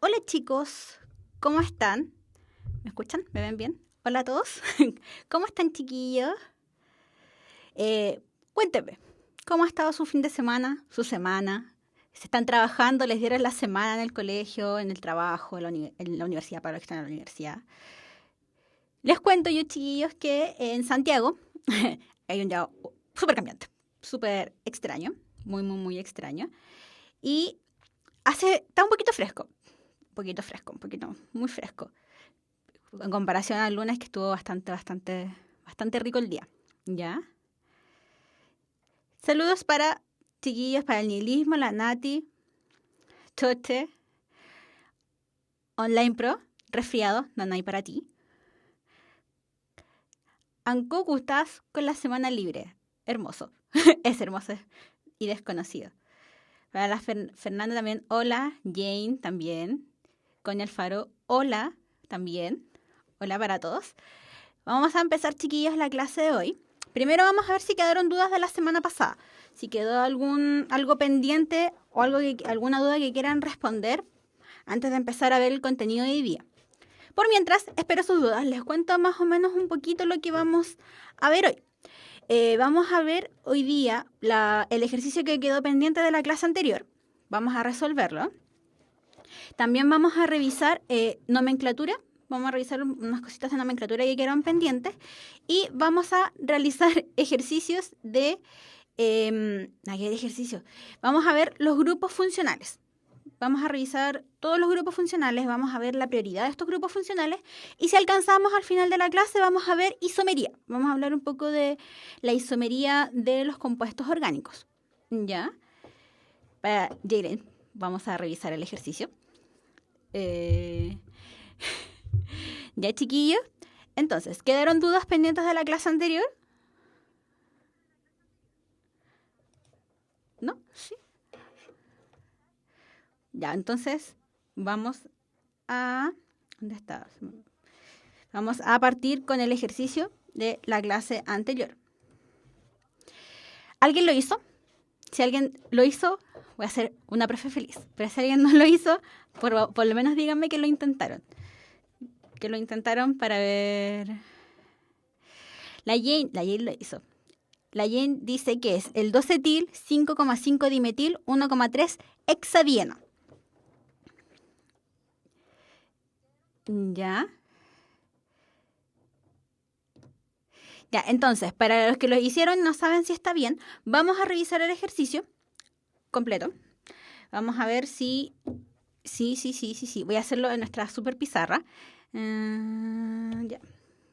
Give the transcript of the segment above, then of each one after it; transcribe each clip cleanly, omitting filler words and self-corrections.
Hola chicos, ¿cómo están? ¿Me escuchan? ¿Me ven bien? Hola a todos. ¿Cómo están chiquillos? Cuéntenme, ¿cómo ha estado su fin de semana, su semana? ¿Se están trabajando? ¿Les dieron la semana en el colegio, en el trabajo, en la universidad para los que están en la universidad? Les cuento yo chiquillos que en Santiago hay un día súper cambiante, súper extraño, muy extraño. Y está un poquito fresco, un poquito muy fresco. En comparación al lunes que estuvo bastante rico el día. ¿Ya? Saludos para chiquillos, para el nihilismo, la Nati, Choche, Online Pro, resfriado, Nanay para ti. Ancocu, estás con la semana libre. Hermoso. Es hermoso y desconocido. Para la Fernanda también, hola. Jane también. Coña Alfaro, hola también. Hola para todos. Vamos a empezar, chiquillos, la clase de hoy. Primero vamos a ver si quedaron dudas de la semana pasada. Si quedó algo pendiente o alguna duda que quieran responder antes de empezar a ver el contenido de hoy día. Por mientras, espero sus dudas. Les cuento más o menos un poquito lo que vamos a ver hoy. Vamos a ver hoy día el ejercicio que quedó pendiente de la clase anterior. Vamos a resolverlo. También vamos a revisar nomenclatura. Vamos a revisar unas cositas de nomenclatura que quedaron pendientes. Y vamos a realizar ejercicios de... aquí hay ejercicios. Vamos a ver los grupos funcionales. Vamos a revisar todos los grupos funcionales, vamos a ver la prioridad de estos grupos funcionales y si alcanzamos al final de la clase vamos a ver isomería. Vamos a hablar un poco de la isomería de los compuestos orgánicos. ¿Ya? Para Jalen, vamos a revisar el ejercicio. Eh... ¿Ya, chiquillos? Entonces, ¿quedaron dudas pendientes de la clase anterior? ¿No? Sí. Ya, entonces vamos a... ¿Dónde está? Vamos a partir con el ejercicio de la clase anterior. ¿Alguien lo hizo? Si alguien lo hizo, voy a ser una profe feliz. Pero si alguien no lo hizo, por lo menos díganme que lo intentaron. Que lo intentaron para ver... La Jane lo hizo. La Jane dice que es el 2-etil, 5,5 dimetil, 1,3 hexadieno. ¿Ya? Ya, entonces, para los que lo hicieron y no saben si está bien, vamos a revisar el ejercicio completo. Vamos a ver si... Sí. Voy a hacerlo en nuestra super pizarra. Ya.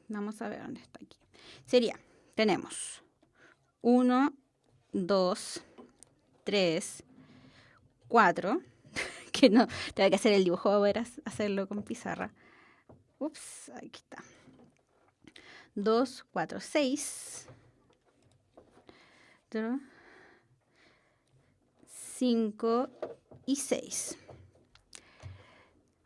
Vamos a ver dónde está aquí. Tenemos 1, 2, 3, 4. Que no, tengo que hacer el dibujo para poder hacerlo con pizarra. Ups, aquí está. 2, 4, 6. 5 y 6.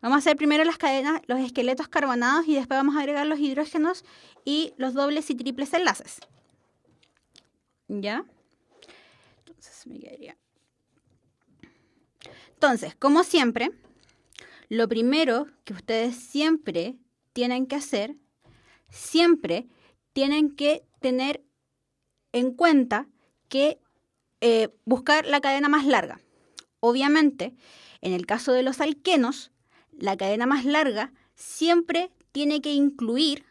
Vamos a hacer primero las cadenas, los esqueletos carbonados y después vamos a agregar los hidrógenos y los dobles y triples enlaces. ¿Ya? Entonces me quedaría. Entonces, como siempre, lo primero que ustedes siempre tienen que hacer, siempre tienen que tener en cuenta que buscar la cadena más larga. Obviamente, en el caso de los alquenos, la cadena más larga siempre tiene que incluir,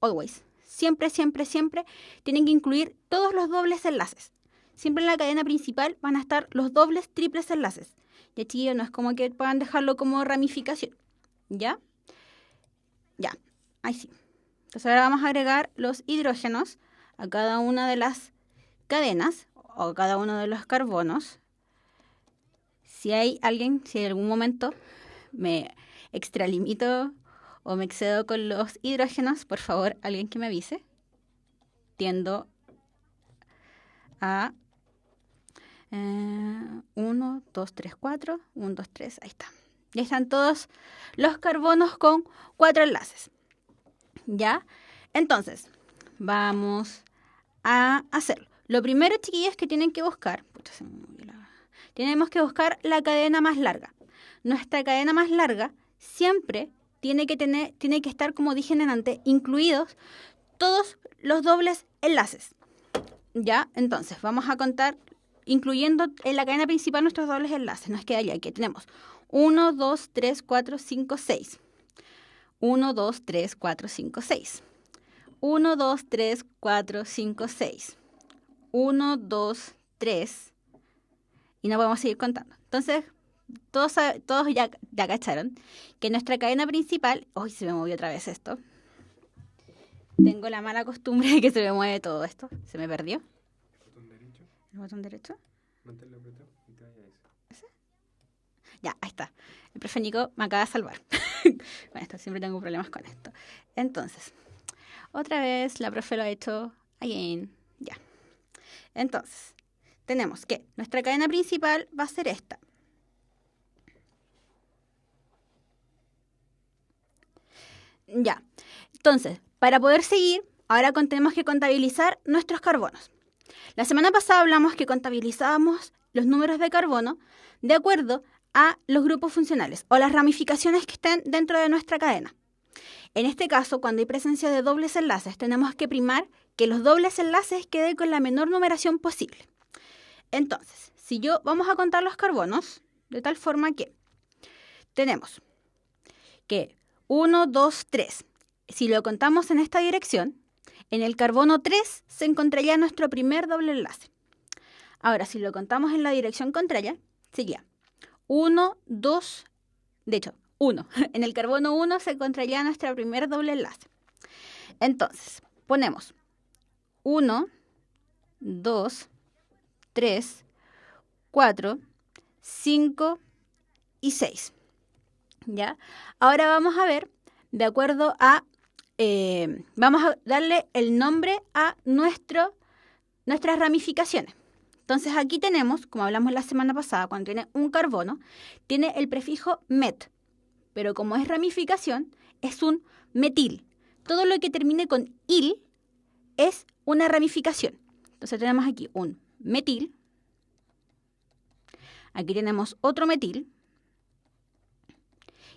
always, siempre, tienen que incluir todos los dobles enlaces. Siempre en la cadena principal van a estar los dobles, triples enlaces. Ya, chiquillos, no es como que puedan dejarlo como ramificación. ¿Ya? Ya, ahí sí. Entonces ahora vamos a agregar los hidrógenos a cada una de las cadenas o a cada uno de los carbonos. Si hay algún momento me extralimito o me excedo con los hidrógenos, por favor, alguien que me avise. Tiendo a 1, 2, 3, 4. 1, 2, 3, ahí está. Ya están todos los carbonos con 4 enlaces. ¿Ya? Entonces, vamos a hacerlo. Lo primero, chiquillos, que tienen que buscar... tenemos que buscar la cadena más larga. nuestra cadena más larga siempre tiene que estar, como dije antes, incluidos todos los dobles enlaces. ¿Ya? Entonces, vamos a contar, incluyendo en la cadena principal nuestros dobles enlaces. Nos quedaría aquí. Tenemos 1, 2, 3, 4, 5, 6. 1, 2, 3, 4, 5, 6. 1, 2, 3, 4, 5, 6. 1, 2, 3. Y no podemos seguir contando. Entonces, todos ya cacharon que nuestra cadena principal... ¡Uy, se me movió otra vez esto! Tengo la mala costumbre de que se me mueve todo esto. ¿Se me perdió? ¿El botón derecho? ¿El botón derecho? Manténlo apretado y te vaya a eso. ¿Ese? Ya, ahí está. El profe Nico me acaba de salvar. Bueno, siempre tengo problemas con esto. Entonces, otra vez la profe lo ha hecho again. Ya. Entonces, tenemos que nuestra cadena principal va a ser esta. Ya. Entonces, para poder seguir, ahora tenemos que contabilizar nuestros carbonos. La semana pasada hablamos que contabilizábamos los números de carbono de acuerdo a los grupos funcionales o las ramificaciones que estén dentro de nuestra cadena. En este caso, cuando hay presencia de dobles enlaces, tenemos que primar que los dobles enlaces queden con la menor numeración posible. Entonces, vamos a contar los carbonos de tal forma que tenemos que 1, 2, 3. Si lo contamos en esta dirección, en el carbono 3 se encontraría nuestro primer doble enlace. Ahora, si lo contamos en la dirección contraria, sería 1, 2, de hecho, 1. En el carbono 1 se encontraría nuestro primer doble enlace. Entonces, ponemos 1, 2, 3, 4, 5 y 6. ¿Ya? Ahora vamos a ver, de acuerdo a... vamos a darle el nombre a nuestras ramificaciones. Entonces aquí tenemos, como hablamos la semana pasada, cuando tiene un carbono, tiene el prefijo met, pero como es ramificación, es un metil. Todo lo que termine con il es una ramificación. Entonces tenemos aquí un metil, aquí tenemos otro metil,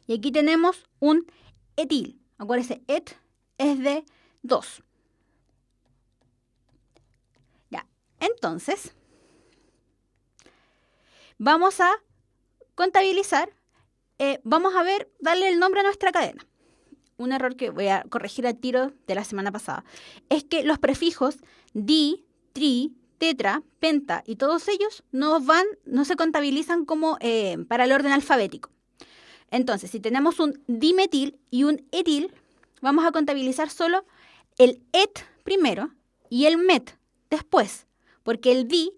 y aquí tenemos un etil. Acuérdense, et es de 2. Ya, entonces, vamos a contabilizar, vamos a ver, darle el nombre a nuestra cadena. Un error que voy a corregir al tiro de la semana pasada es que los prefijos di, tri, tetra, penta y todos ellos no se contabilizan como para el orden alfabético. Entonces, si tenemos un dimetil y un etil, vamos a contabilizar solo el et primero y el met después, porque el di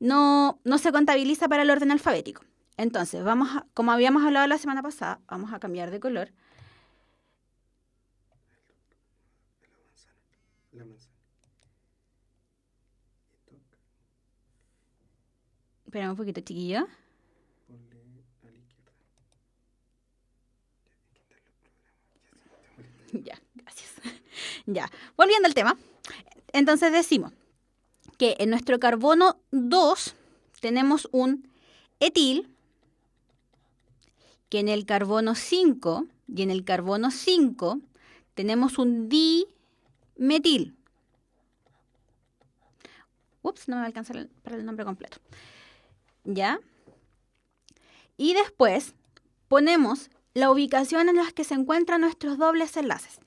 no se contabiliza para el orden alfabético. Entonces, como habíamos hablado la semana pasada, vamos a cambiar de color. La manzana. Espera un poquito, chiquillo. Ponle a la izquierda. Ya, gracias. Ya, volviendo al tema. Entonces decimos que en nuestro carbono 2 tenemos un etil, que en el carbono 5 y en el carbono 5 tenemos un dimetil. Ups, no me va a alcanzar para el nombre completo. ¿Ya? Y después ponemos la ubicación en la que se encuentran nuestros dobles enlaces.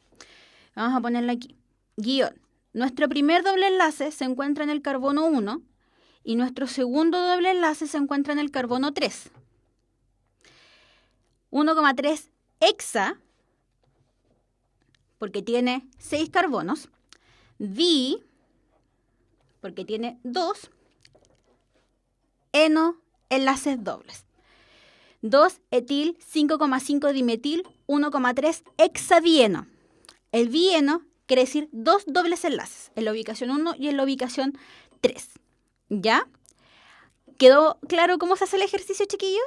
Vamos a ponerlo aquí. Guión. Nuestro primer doble enlace se encuentra en el carbono 1 y nuestro segundo doble enlace se encuentra en el carbono 3. 1,3 hexa, porque tiene 6 carbonos. Di, porque tiene 2. Eno, enlaces dobles. 2 etil, 5,5 dimetil, 1,3 hexadieno. El bieno quiere decir 2 dobles enlaces, en la ubicación 1 y en la ubicación 3. ¿Ya? ¿Quedó claro cómo se hace el ejercicio, chiquillos?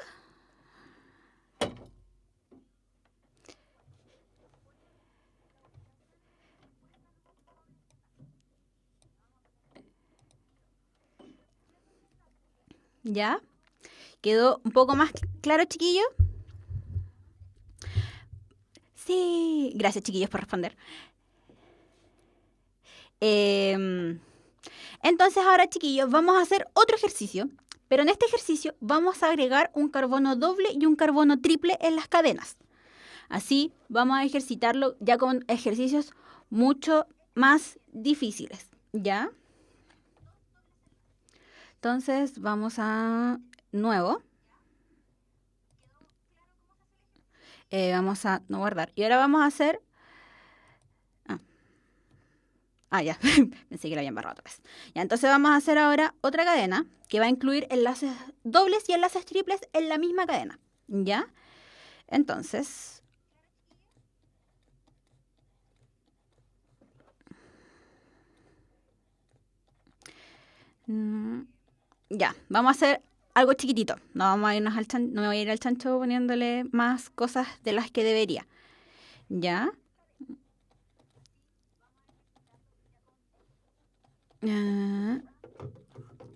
¿Ya? ¿Quedó un poco más claro, chiquillos? Sí, gracias chiquillos por responder. Entonces ahora chiquillos vamos a hacer otro ejercicio, pero en este ejercicio vamos a agregar un carbono doble y un carbono triple en las cadenas. Así vamos a ejercitarlo ya con ejercicios mucho más difíciles, ¿ya? Entonces vamos a nuevo. Vamos a no guardar. Y ahora vamos a hacer... ya, pensé que lo había embarrado otra vez. Ya, entonces vamos a hacer ahora otra cadena que va a incluir enlaces dobles y enlaces triples en la misma cadena, ¿ya? Entonces... ya, vamos a hacer algo chiquitito. No vamos a irnos no me voy a ir al chancho poniéndole más cosas de las que debería. ¿Ya?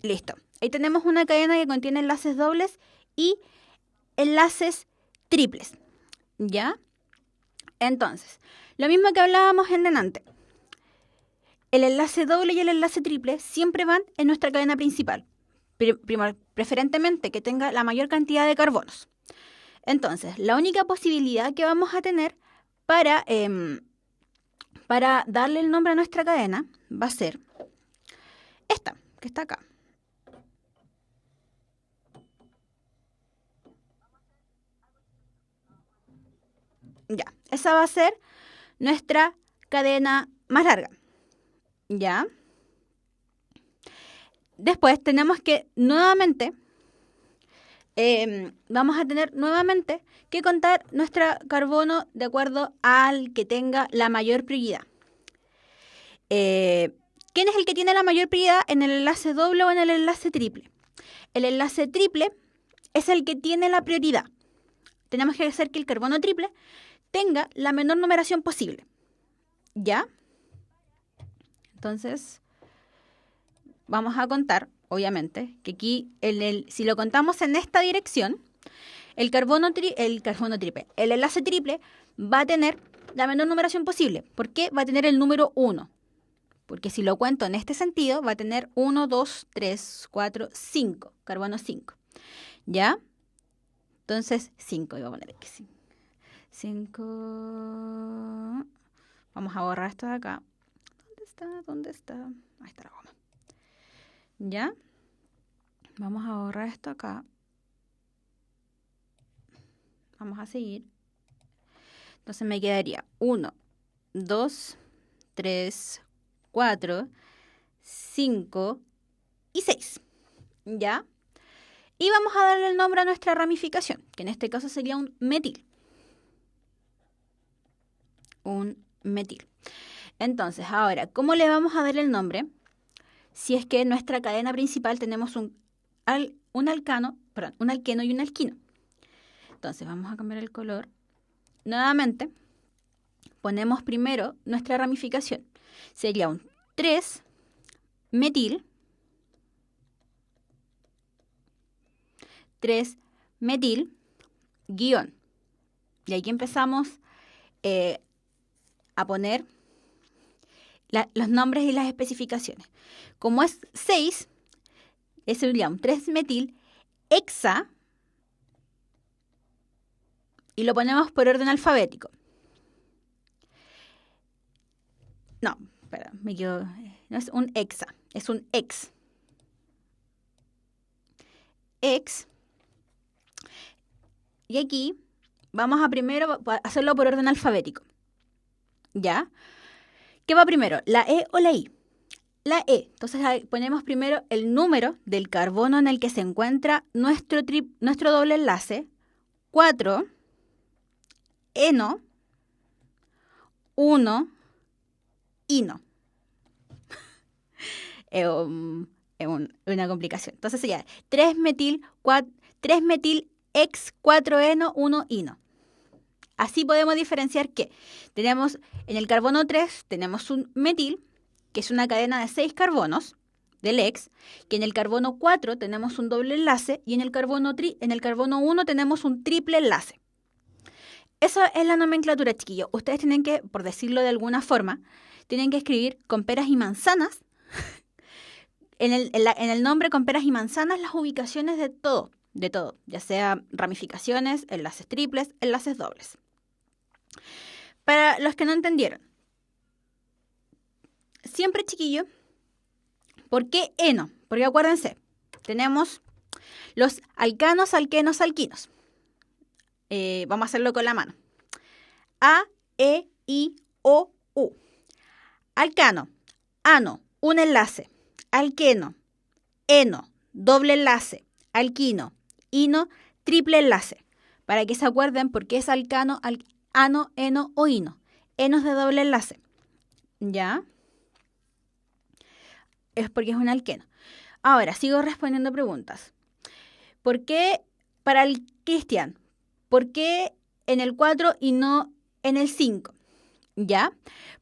Listo. Ahí tenemos una cadena que contiene enlaces dobles y enlaces triples. ¿Ya? Entonces, lo mismo que hablábamos en delante. El enlace doble y el enlace triple siempre van en nuestra cadena principal. Preferentemente que tenga la mayor cantidad de carbonos. Entonces, la única posibilidad que vamos a tener para darle el nombre a nuestra cadena va a ser esta, que está acá. Ya, esa va a ser nuestra cadena más larga. ¿Ya? Después tenemos que nuevamente, vamos a tener nuevamente que contar nuestro carbono de acuerdo al que tenga la mayor prioridad. ¿Quién es el que tiene la mayor prioridad en el enlace doble o en el enlace triple? El enlace triple es el que tiene la prioridad. Tenemos que hacer que el carbono triple tenga la menor numeración posible. ¿Ya? Entonces, vamos a contar, obviamente, que aquí, si lo contamos en esta dirección, el enlace triple va a tener la menor numeración posible. ¿Por qué? Va a tener el número 1. Porque si lo cuento en este sentido, va a tener 1, 2, 3, 4, 5. Carbono 5. ¿Ya? Entonces, 5. Voy a poner aquí 5. Vamos a borrar esto de acá. ¿Dónde está? Ahí está la goma. ¿Ya? Vamos a borrar esto acá. Vamos a seguir. Entonces me quedaría 1, 2, 3, 4, 5 y 6. ¿Ya? Y vamos a darle el nombre a nuestra ramificación, que en este caso sería un metil. Un metil. Entonces, ahora, ¿cómo le vamos a dar el nombre? Si es que en nuestra cadena principal tenemos un alqueno y un alquino. Entonces, vamos a cambiar el color. Nuevamente, ponemos primero nuestra ramificación. Sería un 3-metil, 3-metil, guión. Y aquí empezamos a poner los nombres y las especificaciones. Como es 6, sería un 3-metil hexa y lo ponemos por orden alfabético. No, espera, me quedo. No es un hexa, es un hex. Hex. Y aquí vamos a primero hacerlo por orden alfabético. ¿Ya? ¿Qué va primero? ¿La E o la I? La E. Entonces ahí ponemos primero el número del carbono en el que se encuentra nuestro doble enlace. 4, eno, 1, ino. Es una complicación. Entonces sería 3-metil, 3-metil hex, 4-eno, 1-ino. Así podemos diferenciar que tenemos en el carbono 3 tenemos un metil, que es una cadena de 6 carbonos del hex, que en el carbono 4 tenemos un doble enlace y en el carbono 1 tenemos un triple enlace. Eso es la nomenclatura, chiquillos. Ustedes tienen que, por decirlo de alguna forma, tienen que escribir con peras y manzanas, en el nombre con peras y manzanas, las ubicaciones de todo, ya sea ramificaciones, enlaces triples, enlaces dobles. Para los que no entendieron, siempre, chiquillos, ¿por qué eno? Porque acuérdense, tenemos los alcanos, alquenos, alquinos. Vamos a hacerlo con la mano. A, E, I, O, U. Alcano, ano, un enlace. Alqueno, eno, doble enlace. Alquino, ino, triple enlace. Para que se acuerden por qué es alcano, ano, eno o ino. Enos de doble enlace. ¿Ya? Es porque es un alqueno. Ahora, sigo respondiendo preguntas. ¿Por qué para el Cristian? ¿Por qué en el 4 y no en el 5? ¿Ya?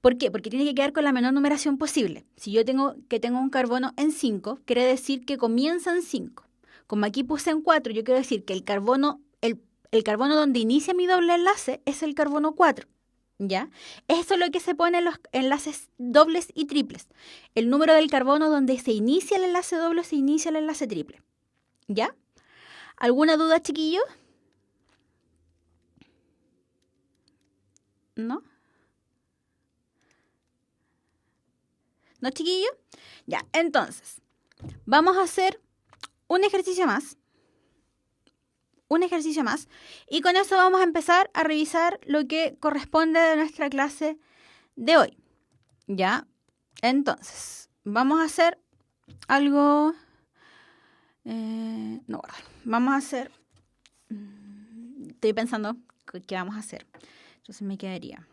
¿Por qué? Porque tiene que quedar con la menor numeración posible. Si yo tengo un carbono en 5, quiere decir que comienza en 5. Como aquí puse en 4, yo quiero decir que el carbono donde inicia mi doble enlace es el carbono 4. ¿Ya? Eso es lo que se pone en los enlaces dobles y triples. El número del carbono donde se inicia el enlace doble, se inicia el enlace triple. ¿Ya? ¿Alguna duda, chiquillos? ¿No? ¿No, chiquillos? Ya, entonces, vamos a hacer un ejercicio más. Un ejercicio más. Y con eso vamos a empezar a revisar lo que corresponde de nuestra clase de hoy. ¿Ya? Entonces, vamos a hacer algo... no, vamos a hacer... Estoy pensando qué vamos a hacer. Entonces me quedaría...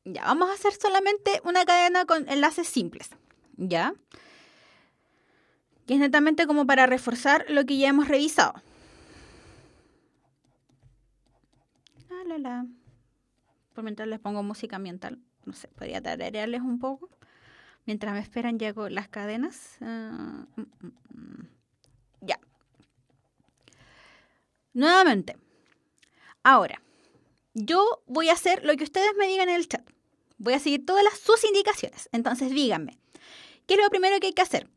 Ya, vamos a hacer solamente una cadena con enlaces simples. ¿Ya? Que es netamente como para reforzar lo que ya hemos revisado. Por mientras les pongo música ambiental. No sé, podría tararearles un poco. Mientras me esperan ya con las cadenas. Ya. Nuevamente. Ahora, yo voy a hacer lo que ustedes me digan en el chat. Voy a seguir todas sus indicaciones. Entonces díganme, ¿qué es lo primero que hay que hacer?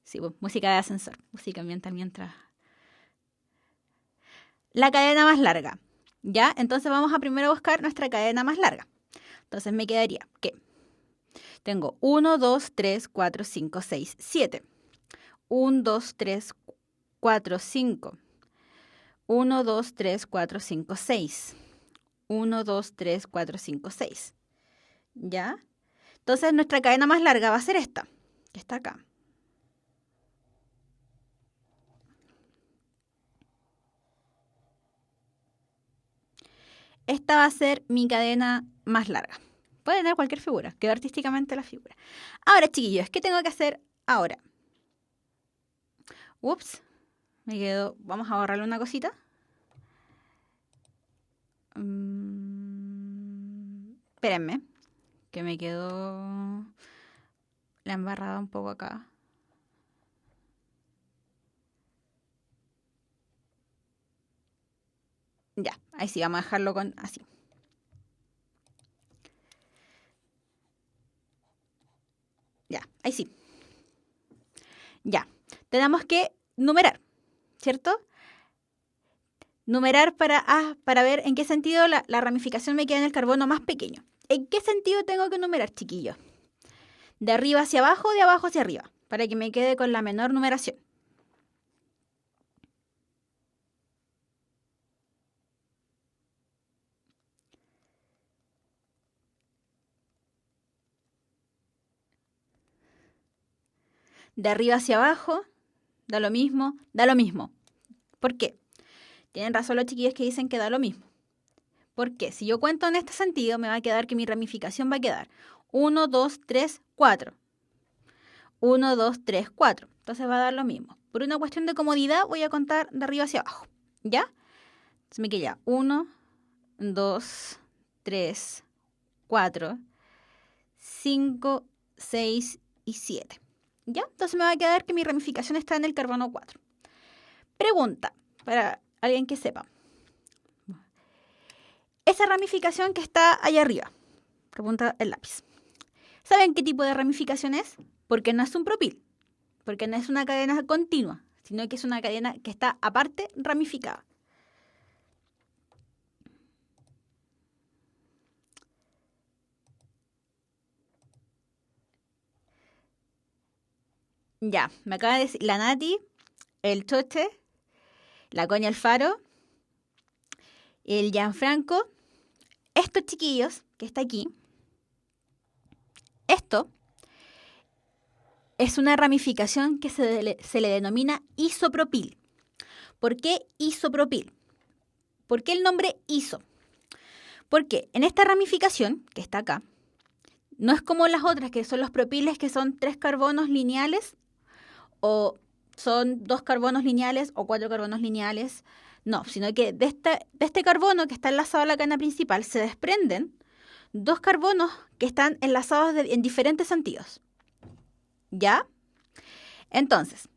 Sí, música de ascensor, música ambiental mientras... La cadena más larga, ¿ya? Entonces vamos a primero buscar nuestra cadena más larga. Entonces me quedaría que tengo 1, 2, 3, 4, 5, 6, 7. 1, 2, 3, 4, 5. 1, 2, 3, 4, 5, 6. 1, 2, 3, 4, 5, 6. ¿Ya? Entonces nuestra cadena más larga va a ser esta, que está acá. Esta va a ser mi cadena más larga. Puede tener cualquier figura, quedó artísticamente la figura. Ahora, chiquillos, ¿qué tengo que hacer ahora? Ups, me quedó... Vamos a borrarle una cosita. Espérenme, que me quedó la embarrada un poco acá. Ya, ahí sí, vamos a dejarlo con así. Ya, ahí sí. Ya, tenemos que numerar, ¿cierto? Numerar para ver en qué sentido la ramificación me queda en el carbono más pequeño. ¿En qué sentido tengo que numerar, chiquillos? De arriba hacia abajo o de abajo hacia arriba, para que me quede con la menor numeración. De arriba hacia abajo, da lo mismo, da lo mismo. ¿Por qué? Tienen razón los chiquillos que dicen que da lo mismo. Porque si yo cuento en este sentido, me va a quedar que mi ramificación va a quedar 1, 2, 3, 4. 1, 2, 3, 4. Entonces va a dar lo mismo. Por una cuestión de comodidad voy a contar de arriba hacia abajo. ¿Ya? Entonces me queda 1, 2, 3, 4, 5, 6 y 7. ¿Ya? Entonces me va a quedar que mi ramificación está en el carbono 4. Pregunta para alguien que sepa. Esa ramificación que está allá arriba. Pregunta el lápiz. ¿Saben qué tipo de ramificación es? Porque no es un propil. Porque no es una cadena continua, sino que es una cadena que está aparte ramificada. Ya, me acaba de decir la Nati, el Choche, la Coña Alfaro, el Gianfranco, estos chiquillos que está aquí, esto es una ramificación que se le denomina isopropil. ¿Por qué isopropil? ¿Por qué el nombre iso? Porque en esta ramificación, que está acá, no es como las otras, que son los propiles, que son 3 carbonos lineales, o son 2 carbonos lineales, o 4 carbonos lineales. No, sino que de este carbono que está enlazado a la cadena principal se desprenden 2 carbonos que están enlazados en diferentes sentidos. ¿Ya? Entonces,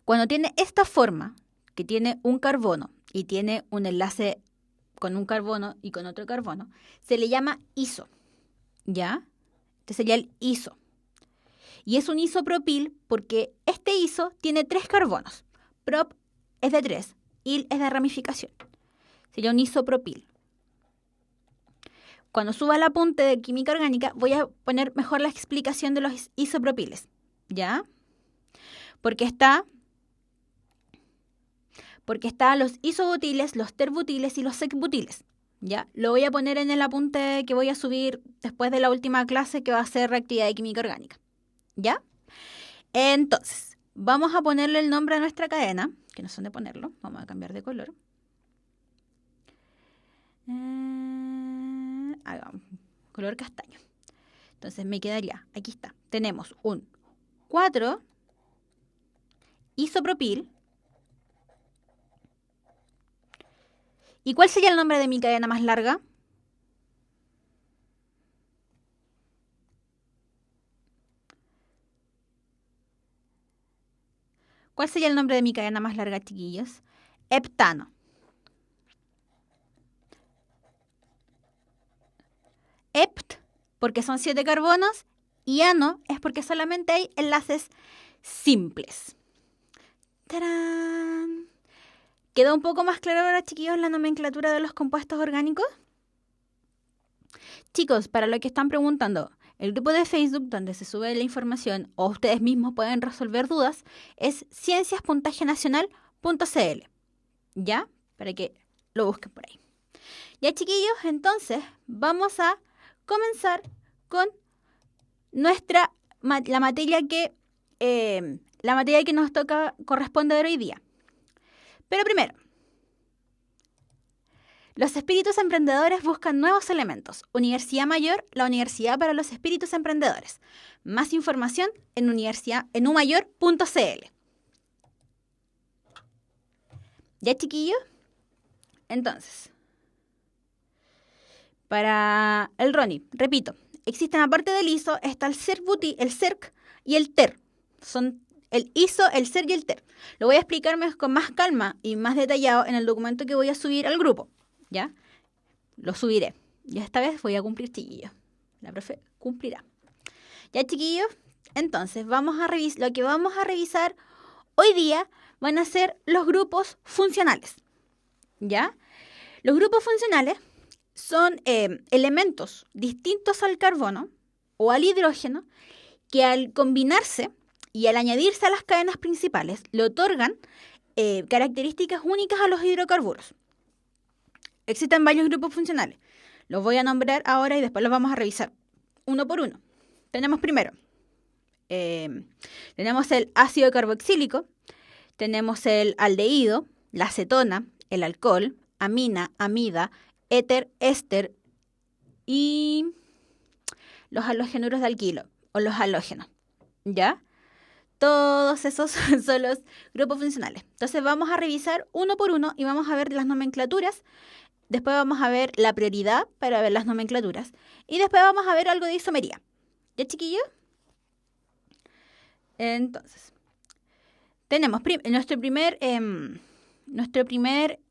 cuando tiene esta forma, que tiene un carbono y tiene un enlace con un carbono y con otro carbono, se le llama iso. ¿Ya? Este sería el iso. Y es un isopropil porque este iso tiene 3 carbonos. Prop es de 3, il es de ramificación. Sería un isopropil. Cuando suba el apunte de química orgánica voy a poner mejor la explicación de los isopropiles. ¿Ya? Porque está los isobutiles, los terbutiles y los sexbutiles. ¿Ya? Lo voy a poner en el apunte que voy a subir después de la última clase, que va a ser reactividad de química orgánica. ¿Ya? Entonces, vamos a ponerle el nombre a nuestra cadena, que no sé dónde ponerlo. Vamos a cambiar de color. Hagamos color castaño. Entonces me quedaría, aquí está, tenemos un 4 isopropil. ¿Y cuál sería el nombre de mi cadena más larga? ¿Cuál sería el nombre de mi cadena más larga, chiquillos? Heptano. Hept, porque son 7 carbonos, y ano es porque solamente hay enlaces simples. ¡Tarán! ¿Quedó un poco más claro ahora, chiquillos, la nomenclatura de los compuestos orgánicos? Chicos, para lo que están preguntando, el grupo de Facebook donde se sube la información o ustedes mismos pueden resolver dudas es cienciaspuntajenacional.cl. ¿Ya? Para que lo busquen por ahí. Ya, chiquillos, entonces vamos a comenzar con la materia que nos corresponde ver hoy día. Pero primero, los espíritus emprendedores buscan nuevos elementos. Universidad Mayor, la universidad para los espíritus emprendedores. Más información en umayor.cl. ¿Ya, chiquillos? Entonces, para el Ronnie, repito, existen aparte del ISO, está el CERC y el TER. Son el ISO, el CERC y el TER. Lo voy a explicarme con más calma y más detallado en el documento que voy a subir al grupo. ¿Ya? Lo subiré. Y esta vez voy a cumplir, chiquillos. La profe cumplirá. ¿Ya, chiquillos? Entonces, lo que vamos a revisar hoy día van a ser los grupos funcionales. ¿Ya? Los grupos funcionales son elementos distintos al carbono o al hidrógeno que al combinarse y al añadirse a las cadenas principales le otorgan características únicas a los hidrocarburos. Existen varios grupos funcionales. Los voy a nombrar ahora y después los vamos a revisar uno por uno. Tenemos primero, tenemos el ácido carboxílico, tenemos el aldehído, la acetona, el alcohol, amina, amida, éter, éster y los halogenuros de alquilo o los halógenos. ¿Ya? Todos esos son los grupos funcionales. Entonces vamos a revisar uno por uno y vamos a ver las nomenclaturas. Después vamos a ver la prioridad para ver las nomenclaturas. Y después vamos a ver algo de isomería. ¿Ya, chiquillos? Entonces, tenemos nuestro primer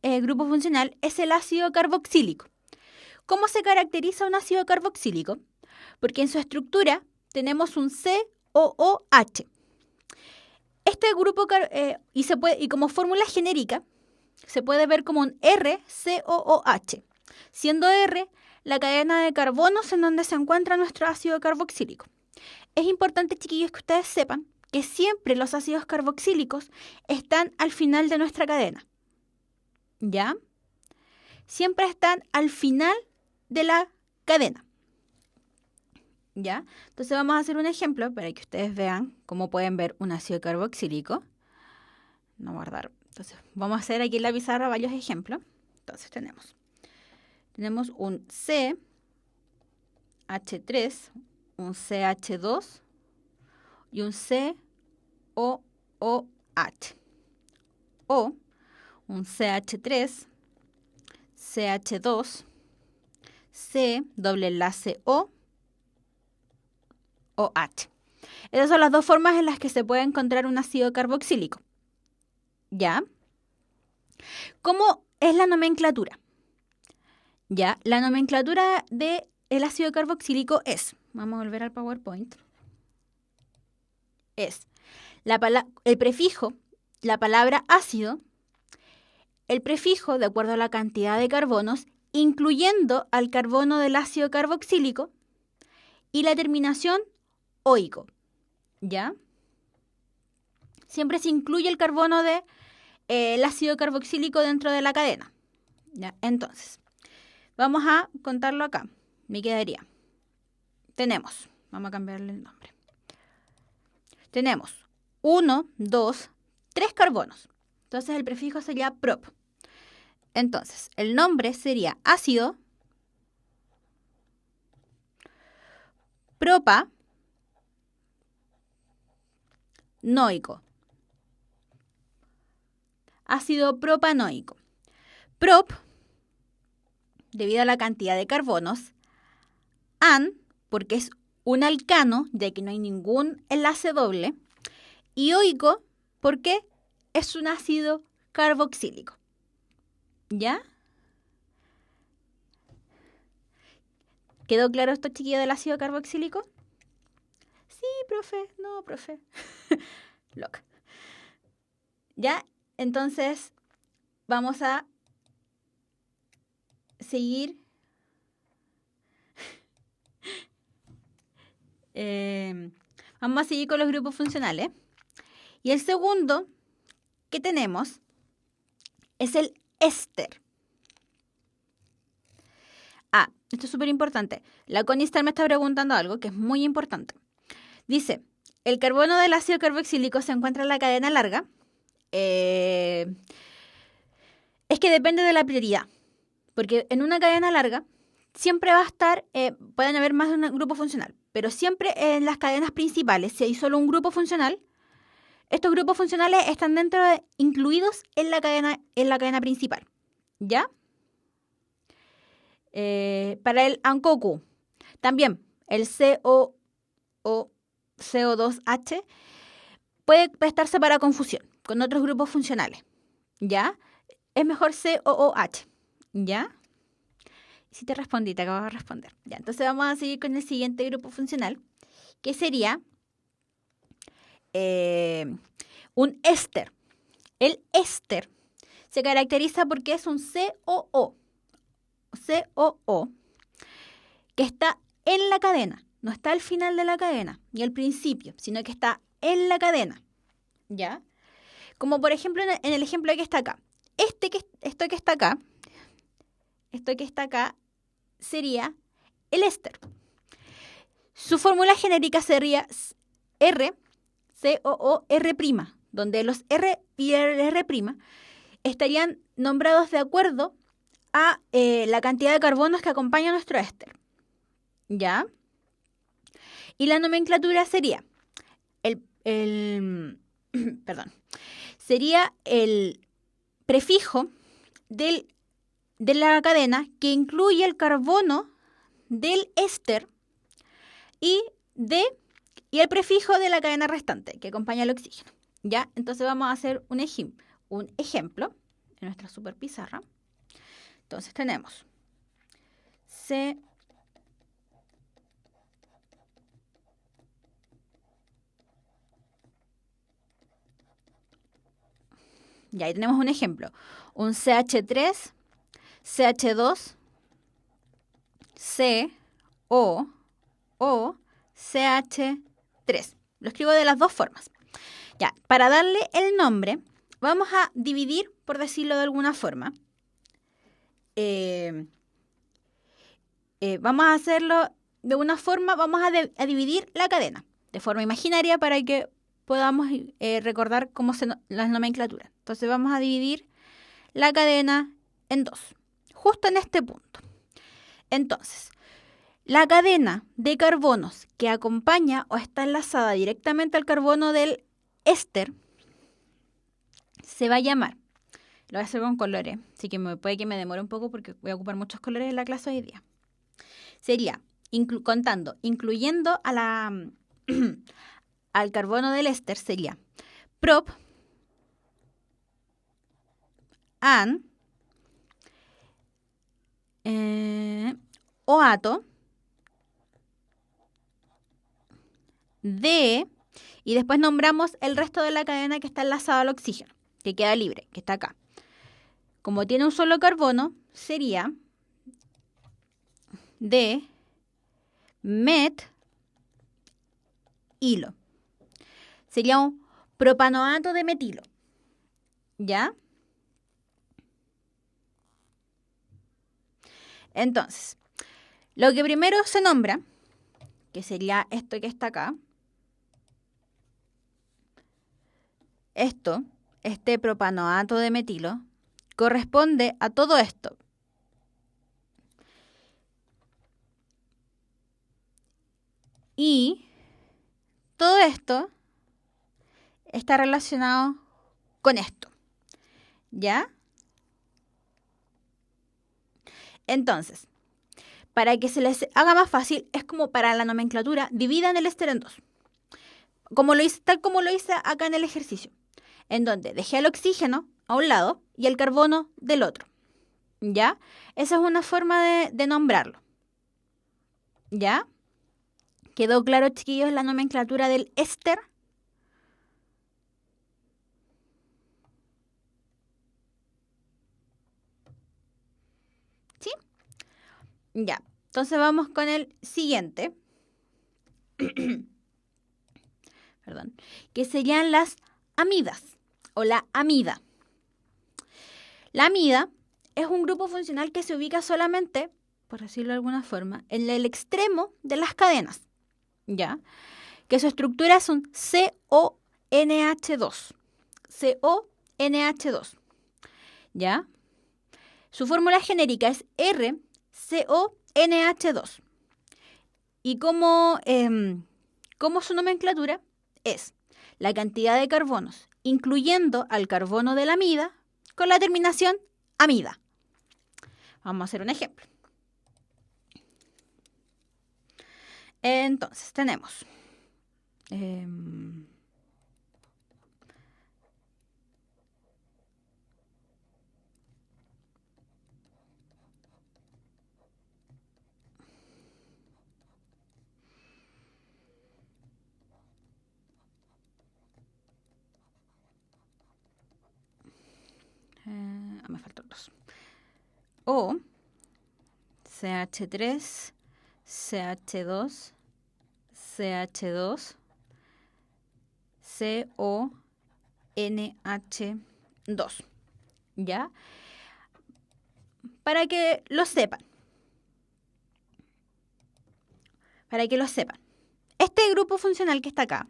grupo funcional es el ácido carboxílico. ¿Cómo se caracteriza un ácido carboxílico? Porque en su estructura tenemos un COOH. Este grupo, y como fórmula genérica, se puede ver como un RCOOH, siendo R la cadena de carbonos en donde se encuentra nuestro ácido carboxílico. Es importante, chiquillos, que ustedes sepan que siempre los ácidos carboxílicos están al final de nuestra cadena. ¿Ya? Siempre están al final de la cadena. ¿Ya? Entonces vamos a hacer un ejemplo para que ustedes vean cómo pueden ver un ácido carboxílico. No guardar. Entonces vamos a hacer aquí en la pizarra varios ejemplos. Entonces tenemos un CH3, un CH2 y un COOH. O un CH3, CH2, C doble enlace O, OH. Esas son las dos formas en las que se puede encontrar un ácido carboxílico. ¿Ya? ¿Cómo es la nomenclatura? ¿Ya? La nomenclatura del ácido carboxílico es, vamos a volver al PowerPoint, es el prefijo, la palabra ácido, el prefijo de acuerdo a la cantidad de carbonos, incluyendo al carbono del ácido carboxílico, y la terminación oico. ¿Ya? Siempre se incluye el carbono del ácido carboxílico dentro de la cadena. ¿Ya? Entonces, vamos a contarlo acá. Me quedaría. Vamos a cambiarle el nombre. Tenemos 1, 2, 3 carbonos. Entonces el prefijo sería prop. Entonces, el nombre sería ácido propa noico. Ácido propanoico. Prop, debido a la cantidad de carbonos. An, porque es un alcano, ya que no hay ningún enlace doble. Y oico, porque es un ácido carboxílico. ¿Ya? ¿Quedó claro esto, chiquillo, del ácido carboxílico? Sí, profe. No, profe. Loca. ¿Ya? Entonces, vamos a seguir. Vamos a seguir con los grupos funcionales. Y el segundo que tenemos es el éster. Esto es súper importante. La Conistar me está preguntando algo que es muy importante. Dice, el carbono del ácido carboxílico se encuentra en la cadena larga. Es que depende de la prioridad. Porque en una cadena larga siempre va a estar, pueden haber más de un grupo funcional. Pero siempre en las cadenas principales, si hay solo un grupo funcional, estos grupos funcionales están incluidos en la cadena principal. ¿Ya? Para el Ankoku, también el CO2H puede prestarse para confusión con otros grupos funcionales. ¿Ya? Es mejor COOH. ¿Ya? Si te respondí, te acabo de responder. Ya, entonces vamos a seguir con el siguiente grupo funcional, que sería un éster. El éster se caracteriza porque es un COO, que está en la cadena. No está al final de la cadena, ni al principio, sino que está en la cadena. ¿Ya? Como por ejemplo en el ejemplo que está acá. Esto que está acá sería el éster. Su fórmula genérica sería RCOOR', donde los R y el R' estarían nombrados de acuerdo a la cantidad de carbonos que acompaña nuestro éster. ¿Ya? Y la nomenclatura sería perdón, sería el prefijo de la cadena que incluye el carbono del éster y el prefijo de la cadena restante que acompaña el oxígeno. ¿Ya? Entonces vamos a hacer un ejemplo en nuestra super pizarra. Entonces tenemos C. Ya, ahí tenemos un ejemplo. Un CH3, CH2, CO, CH3. Lo escribo de las dos formas. Ya, para darle el nombre, vamos a dividir, por decirlo de alguna forma. Vamos a hacerlo de una forma, vamos a dividir la cadena de forma imaginaria para que podamos recordar cómo las nomenclaturas. Entonces vamos a dividir la cadena en dos, justo en este punto. Entonces, la cadena de carbonos que acompaña o está enlazada directamente al carbono del éster se va a llamar, lo voy a hacer con colores, así que puede que me demore un poco porque voy a ocupar muchos colores en la clase hoy día. Sería, incluyendo a al carbono del éster, sería prop, an, oato, de, y después nombramos el resto de la cadena que está enlazada al oxígeno, que queda libre, que está acá. Como tiene un solo carbono, sería de met hilo. Sería un propanoato de metilo. ¿Ya? Entonces, lo que primero se nombra, que sería esto que está acá, este propanoato de metilo, corresponde a todo esto. Y todo esto está relacionado con esto. ¿Ya? Entonces, para que se les haga más fácil, es como para la nomenclatura, dividan el éster en dos. Tal como lo hice acá en el ejercicio, en donde dejé el oxígeno a un lado y el carbono del otro. ¿Ya? Esa es una forma de nombrarlo. ¿Ya? ¿Quedó claro, chiquillos, la nomenclatura del éster? ¿Sí? Ya. Entonces vamos con el siguiente. Perdón. Que serían las amidas o la amida. La amida es un grupo funcional que se ubica solamente, por decirlo de alguna forma, en el extremo de las cadenas. ¿Ya? Que su estructura es un CONH2. CONH2. ¿Ya? Su fórmula genérica es RCONH2. Y como su nomenclatura es la cantidad de carbonos, incluyendo al carbono de la amida, con la terminación amida. Vamos a hacer un ejemplo. Entonces, tenemos me faltan dos. O, CH3, CH2, CH2, CONH2. ¿Ya? Para que lo sepan. Este grupo funcional que está acá,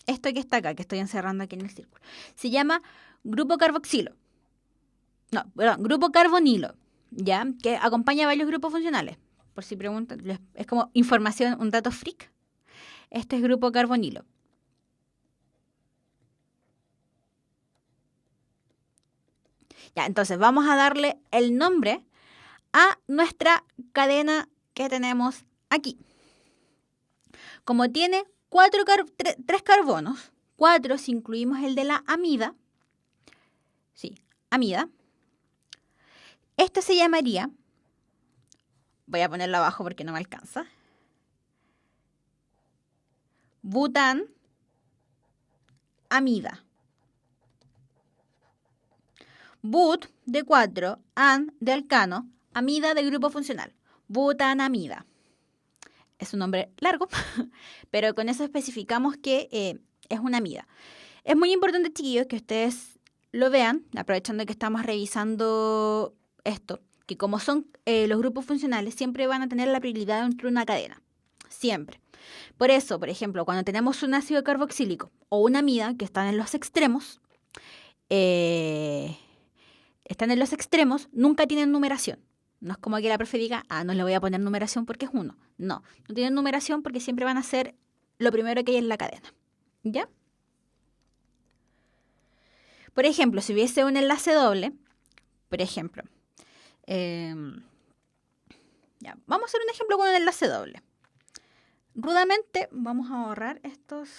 esto que está acá, que estoy encerrando aquí en el círculo, se llama grupo carboxilo. No, perdón, grupo carbonilo, ¿ya? Que acompaña a varios grupos funcionales. Por si preguntan, es como información, un dato freak. Este es grupo carbonilo. Ya, entonces vamos a darle el nombre a nuestra cadena que tenemos aquí. Como tiene 3 carbonos, 4 si incluimos el de la amida, sí, amida, esta se llamaría, voy a ponerla abajo porque no me alcanza, bután amida. But de 4, an de alcano, amida de grupo funcional, butanamida. Es un nombre largo, pero con eso especificamos que es una amida. Es muy importante, chiquillos, que ustedes lo vean, aprovechando que estamos revisando esto, que como son los grupos funcionales, siempre van a tener la prioridad dentro de una cadena. Siempre. Por eso, por ejemplo, cuando tenemos un ácido carboxílico o una amida que están en los extremos, nunca tienen numeración. No es como que la profe diga, no le voy a poner numeración porque es 1. No tienen numeración porque siempre van a ser lo primero que hay en la cadena. ¿Ya? Por ejemplo, si hubiese un enlace doble, por ejemplo, ya, vamos a hacer un ejemplo con un enlace doble. Rudamente vamos a borrar estos.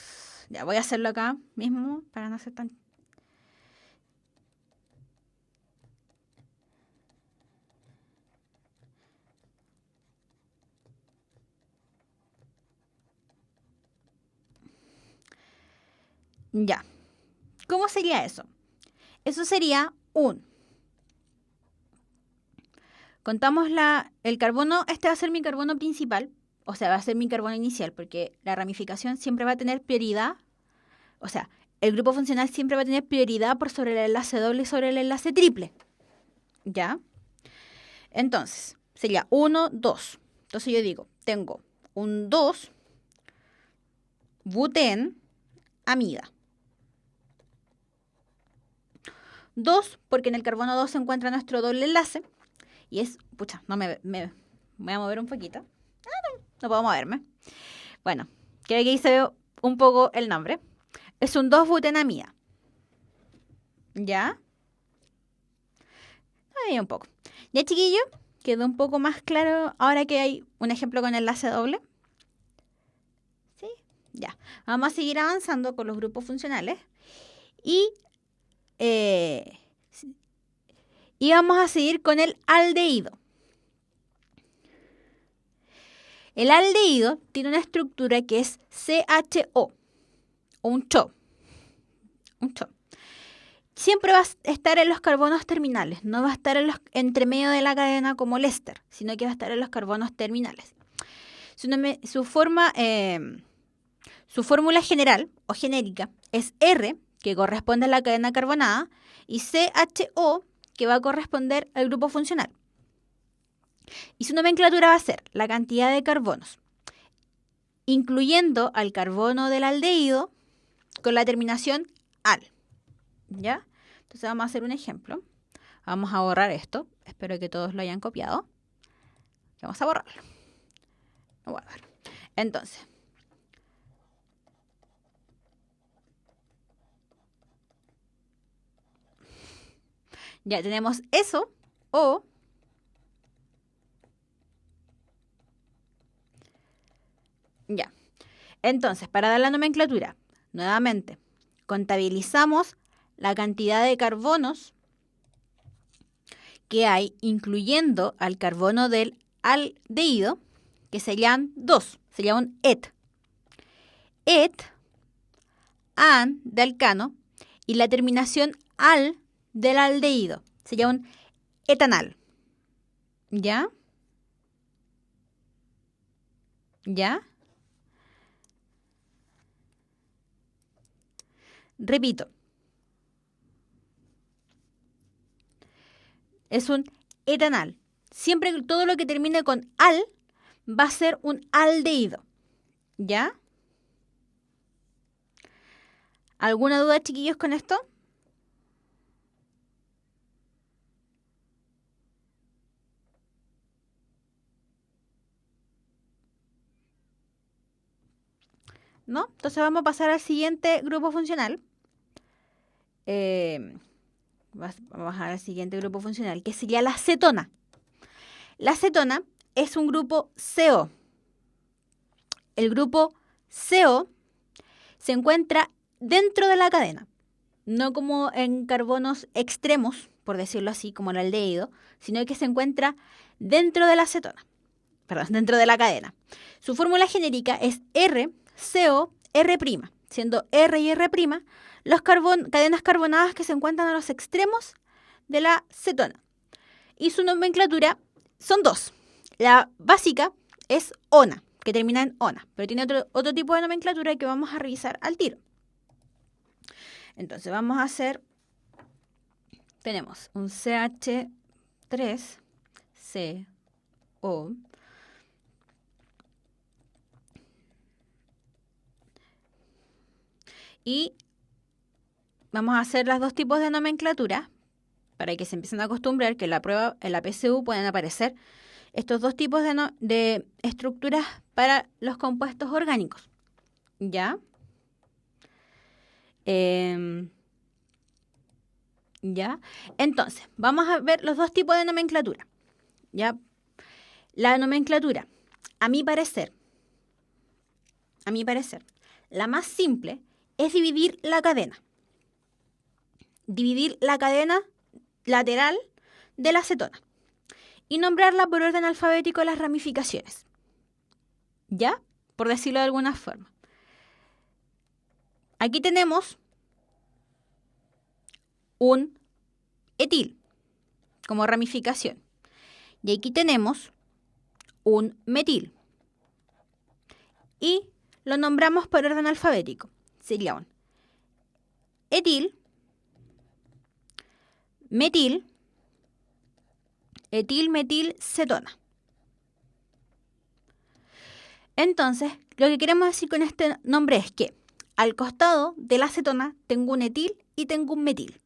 Ya, voy a hacerlo acá mismo para no ser tan. Ya. ¿Cómo sería eso? Eso sería contamos el carbono, este va a ser mi carbono principal, o sea, va a ser mi carbono inicial, porque la ramificación siempre va a tener prioridad, o sea, el grupo funcional siempre va a tener prioridad por sobre el enlace doble y sobre el enlace triple. ¿Ya? Entonces, sería 1, 2. Entonces yo digo, tengo un 2 butén amida. 2 porque en el carbono 2 se encuentra nuestro doble enlace. Y es, me voy a mover un poquito. No puedo moverme. Bueno, creo que hice un poco el nombre. Es un 2-butenamida. ¿Ya? Ahí un poco. ¿Ya, chiquillo? ¿Quedó un poco más claro ahora que hay un ejemplo con enlace doble? ¿Sí? Ya. Vamos a seguir avanzando con los grupos funcionales. Y vamos a seguir con el aldehído. El aldehído tiene una estructura que es CHO, o un CHO. Siempre va a estar en los carbonos terminales, no va a estar entre medio de la cadena como el éster, sino que va a estar en los carbonos terminales. Su fórmula general o genérica es R, que corresponde a la cadena carbonada, y CHO, que va a corresponder al grupo funcional. Y su nomenclatura va a ser la cantidad de carbonos, incluyendo al carbono del aldehído con la terminación al. ¿Ya? Entonces vamos a hacer un ejemplo. Vamos a borrar esto. Espero que todos lo hayan copiado. Vamos a borrarlo. A guardar. Entonces, ya tenemos eso o ya. Entonces, para dar la nomenclatura, nuevamente, contabilizamos la cantidad de carbonos que hay, incluyendo al carbono del aldehído, que serían 2, sería un et. Et, an de alcano, y la terminación al del aldehído, sería un etanal. ¿Ya? ¿Ya? Repito, es un etanal. Siempre todo lo que termine con al va a ser un aldehído. ¿Ya? ¿Alguna duda, chiquillos, con esto? ¿No? Entonces vamos a pasar al siguiente grupo funcional. Vamos al siguiente grupo funcional, que sería la cetona. La cetona es un grupo CO. El grupo CO se encuentra dentro de la cadena, no como en carbonos extremos, por decirlo así, como el aldehído, sino que se encuentra dentro de la cetona, perdón, dentro de la cadena. Su fórmula genérica es RCOR', siendo R y R' las cadenas carbonadas que se encuentran a los extremos de la cetona. Y su nomenclatura son dos. La básica es ONA, que termina en ONA, pero tiene otro tipo de nomenclatura que vamos a revisar al tiro. Entonces vamos a hacer, tenemos un CH3CO y vamos a hacer los dos tipos de nomenclatura para que se empiecen a acostumbrar que en la prueba, en la PSU pueden aparecer estos dos tipos de estructuras para los compuestos orgánicos. ¿Ya? ¿Ya? Entonces, vamos a ver los dos tipos de nomenclatura. ¿Ya? La nomenclatura, a mi parecer, la más simple es dividir la cadena. Dividir la cadena lateral de la cetona y nombrarla por orden alfabético de las ramificaciones. ¿Ya? Por decirlo de alguna forma. Aquí tenemos un etil como ramificación. Y aquí tenemos un metil. Y lo nombramos por orden alfabético. Sería un etil, metil, etil, metil, cetona. Entonces, lo que queremos decir con este nombre es que al costado de la cetona tengo un etil y tengo un metil.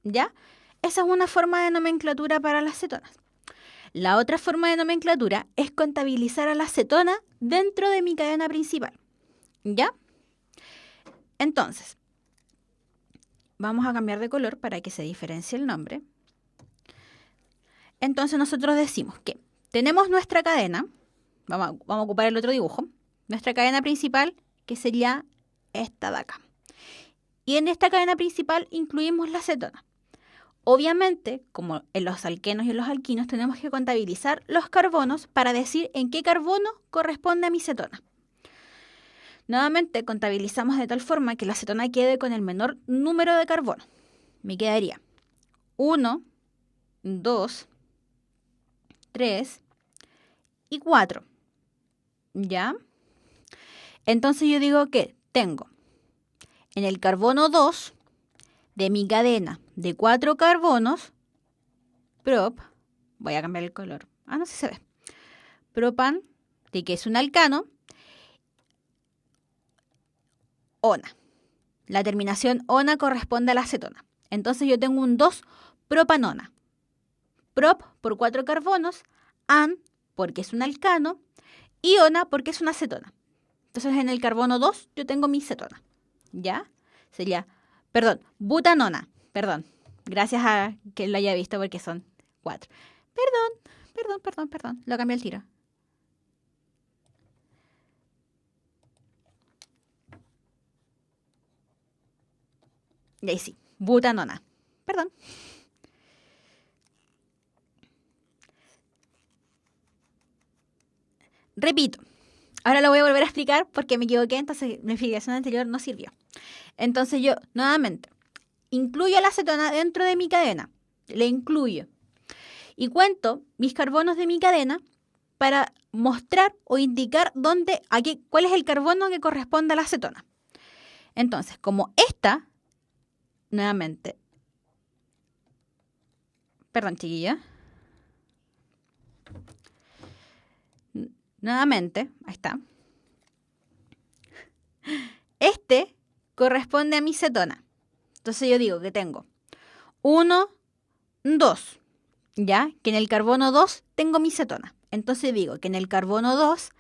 ¿Ya? Esa es una forma de nomenclatura para las cetonas. La otra forma de nomenclatura es contabilizar a la cetona dentro de mi cadena principal. ¿Ya? Entonces, vamos a cambiar de color para que se diferencie el nombre. Entonces nosotros decimos que tenemos nuestra cadena, vamos a ocupar el otro dibujo, nuestra cadena principal, que sería esta de acá. Y en esta cadena principal incluimos la cetona. Obviamente, como en los alquenos y en los alquinos, tenemos que contabilizar los carbonos para decir en qué carbono corresponde a mi cetona. Nuevamente, contabilizamos de tal forma que la cetona quede con el menor número de carbono. Me quedaría 1, 2, 3 y 4. ¿Ya? Entonces yo digo que tengo en el carbono 2 de mi cadena de 4 carbonos, prop, voy a cambiar el color, no sé si se ve, propan, de que es un alcano, ona. La terminación ona corresponde a la cetona. Entonces yo tengo un 2 propanona. Prop por 4 carbonos, an porque es un alcano y ona porque es una cetona. Entonces en el carbono 2 yo tengo mi cetona. ¿Ya? Sería, butanona. Gracias a que lo haya visto porque son 4. Perdón. Lo cambié al tiro. Y ahí sí, butanona. Perdón. Repito. Ahora lo voy a volver a explicar porque me equivoqué, entonces la explicación anterior no sirvió. Entonces yo, nuevamente, incluyo la cetona dentro de mi cadena. Le incluyo. Y cuento mis carbonos de mi cadena para mostrar o indicar cuál es el carbono que corresponde a la cetona. Entonces, como esta, nuevamente, perdón, chiquilla. Nuevamente, ahí está. Este corresponde a mi cetona. Entonces yo digo que tengo 1, 2, ¿ya? Que en el carbono 2 tengo mi cetona. Entonces digo que en el carbono 2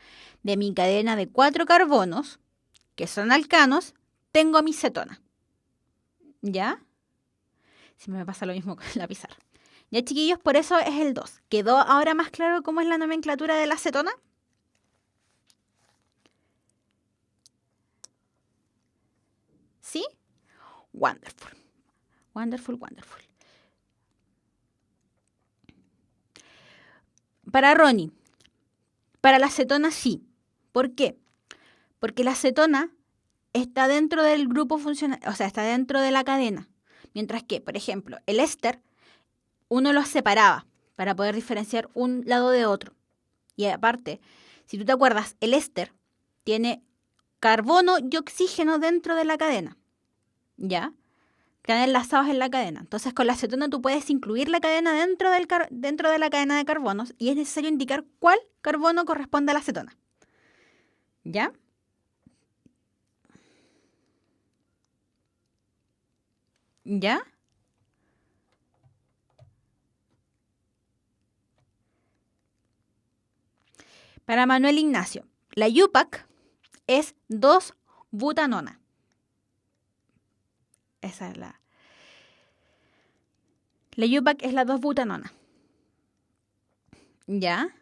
de mi cadena de 4 carbonos, que son alcanos, tengo mi cetona. ¿Ya? Si me pasa lo mismo con la pizarra. Ya, chiquillos, por eso es el 2. ¿Quedó ahora más claro cómo es la nomenclatura de la acetona? ¿Sí? Wonderful. Wonderful, wonderful. Para Ronnie, para la acetona sí. ¿Por qué? Porque la acetona está dentro del grupo funcional, o sea, está dentro de la cadena. Mientras que, por ejemplo, el éster, uno los separaba para poder diferenciar un lado de otro. Y aparte, si tú te acuerdas, el éster tiene carbono y oxígeno dentro de la cadena. ¿Ya? Están enlazados en la cadena. Entonces, con la acetona tú puedes incluir la cadena dentro de la cadena de carbonos y es necesario indicar cuál carbono corresponde a la acetona. ¿Ya? ¿Ya? Para Manuel Ignacio, la UPAC es 2-butanona. Esa es la... La UPAC es la 2-butanona. ¿Ya?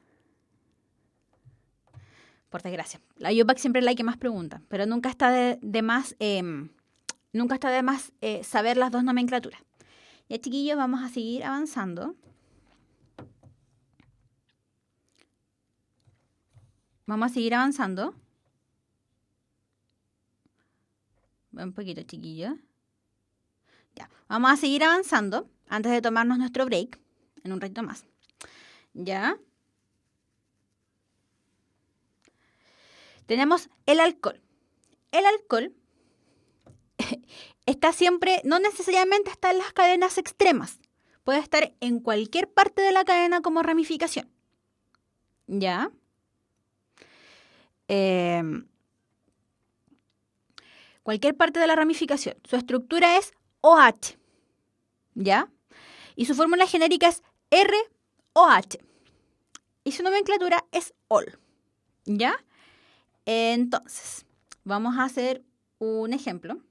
Por desgracia. La UPAC siempre es la que más pregunta, pero nunca está de más, saber las dos nomenclaturas. Ya, chiquillos, vamos a seguir avanzando. Vamos a seguir avanzando. Un poquito, chiquillos. Ya, vamos a seguir avanzando antes de tomarnos nuestro break en un ratito más. ¿Ya? Tenemos el alcohol. El alcohol está siempre, no necesariamente está en las cadenas extremas. Puede estar en cualquier parte de la cadena como ramificación. ¿Ya? Cualquier parte de la ramificación. Su estructura es OH. ¿Ya? Y su fórmula genérica es ROH. Y su nomenclatura es OL. ¿Ya? Entonces, vamos a hacer un ejemplo.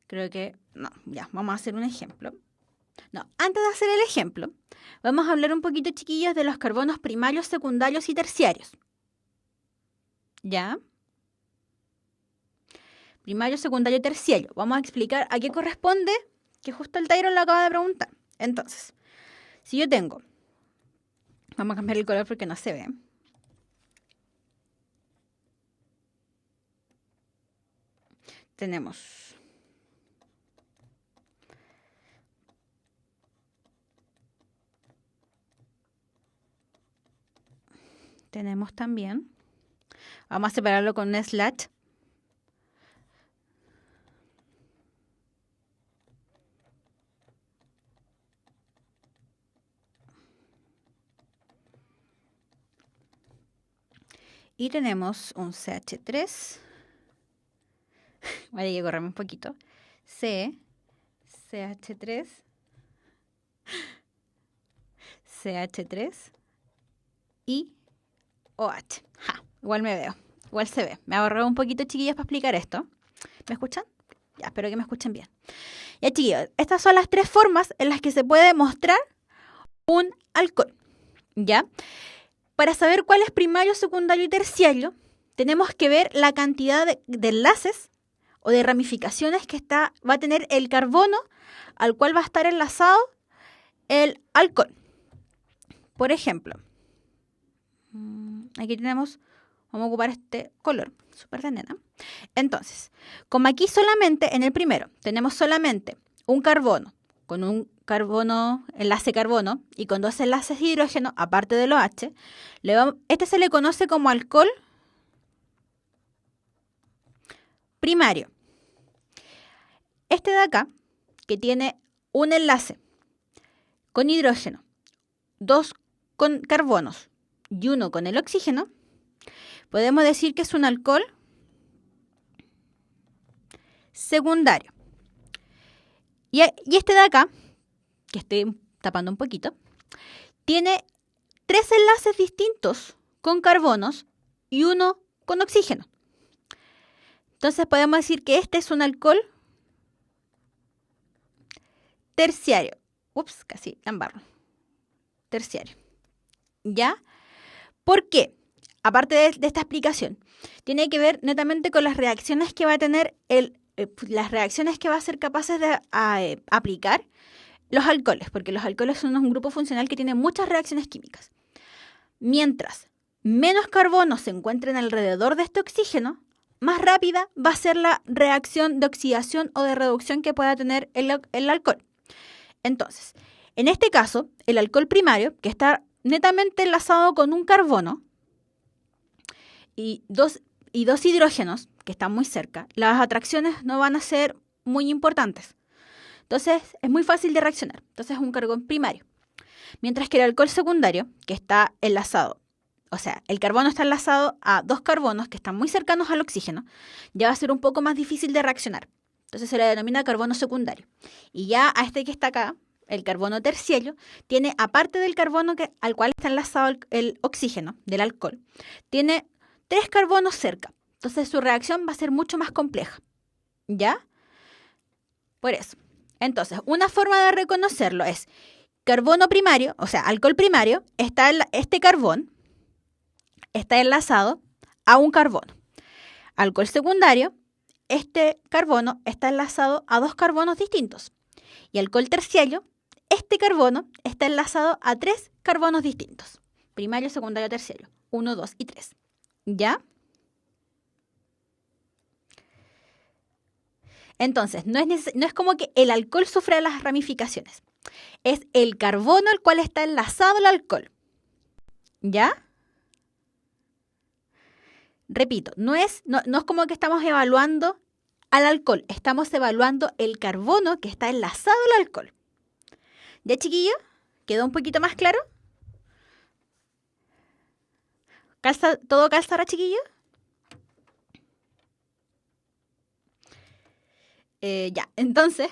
Creo que... No, ya, vamos a hacer un ejemplo. No, antes de hacer el ejemplo, vamos a hablar un poquito, chiquillos, de los carbonos primarios, secundarios y terciarios. ¿Ya? Primario, secundario y terciario. Vamos a explicar a qué corresponde, que justo el Tyron lo acaba de preguntar. Entonces, si yo tengo... Vamos a cambiar el color porque no se ve. Tenemos... Tenemos también... Vamos a separarlo con un slash. Y tenemos un CH3. Vale, que corremos un poquito. CH3. CH3 y OH. Ja, igual me veo. Igual se ve. Me ahorré un poquito, chiquillos, para explicar esto. ¿Me escuchan? Ya, espero que me escuchen bien. Ya, chiquillos, estas son las tres formas en las que se puede mostrar un alcohol. ¿Ya? Para saber cuál es primario, secundario y terciario, tenemos que ver la cantidad de enlaces o de ramificaciones que va a tener el carbono al cual va a estar enlazado el alcohol. Por ejemplo, aquí tenemos, vamos a ocupar este color, súper de nena. Entonces, como aquí solamente, en el primero, tenemos solamente un carbono con un enlace carbono y con dos enlaces de hidrógeno, aparte del OH, este se le conoce como alcohol primario. Este de acá, que tiene un enlace con hidrógeno, dos con carbonos y uno con el oxígeno, podemos decir que es un alcohol secundario. Y este de acá, que estoy tapando un poquito, tiene tres enlaces distintos con carbonos y uno con oxígeno. Entonces podemos decir que este es un alcohol terciario. Ups, casi la embarro. Terciario. ¿Ya? ¿Por qué? Aparte de esta explicación, tiene que ver netamente con las reacciones que va a tener las reacciones que va a ser capaces de aplicar los alcoholes, porque los alcoholes son un grupo funcional que tiene muchas reacciones químicas. Mientras menos carbono se encuentren alrededor de este oxígeno, más rápida va a ser la reacción de oxidación o de reducción que pueda tener el alcohol. Entonces, en este caso, el alcohol primario, que está netamente enlazado con un carbono y dos hidrógenos, que están muy cerca, las atracciones no van a ser muy importantes. Entonces, es muy fácil de reaccionar. Entonces, es un carbón primario. Mientras que el alcohol secundario, que está enlazado, o sea, el carbono está enlazado a dos carbonos que están muy cercanos al oxígeno, ya va a ser un poco más difícil de reaccionar. Entonces se le denomina carbono secundario. Y ya a este que está acá, el carbono terciario, tiene, aparte del carbono al cual está enlazado el oxígeno del alcohol, tiene 3 carbonos cerca. Entonces su reacción va a ser mucho más compleja. ¿Ya? Por eso. Entonces, una forma de reconocerlo es carbono primario, o sea, alcohol primario, este carbón está enlazado a un carbono. Alcohol secundario, este carbono está enlazado a 2 carbonos distintos. Y alcohol terciario, este carbono está enlazado a 3 carbonos distintos. Primario, secundario, terciario. 1, 2 y 3. ¿Ya? Entonces, no es como que el alcohol sufra las ramificaciones. Es el carbono al cual está enlazado el alcohol. ¿Ya? Repito, no es como que estamos evaluando al alcohol, estamos evaluando el carbono que está enlazado al alcohol. ¿Ya, chiquillo? ¿Quedó un poquito más claro? ¿Todo calza ahora, chiquillo? Ya, entonces,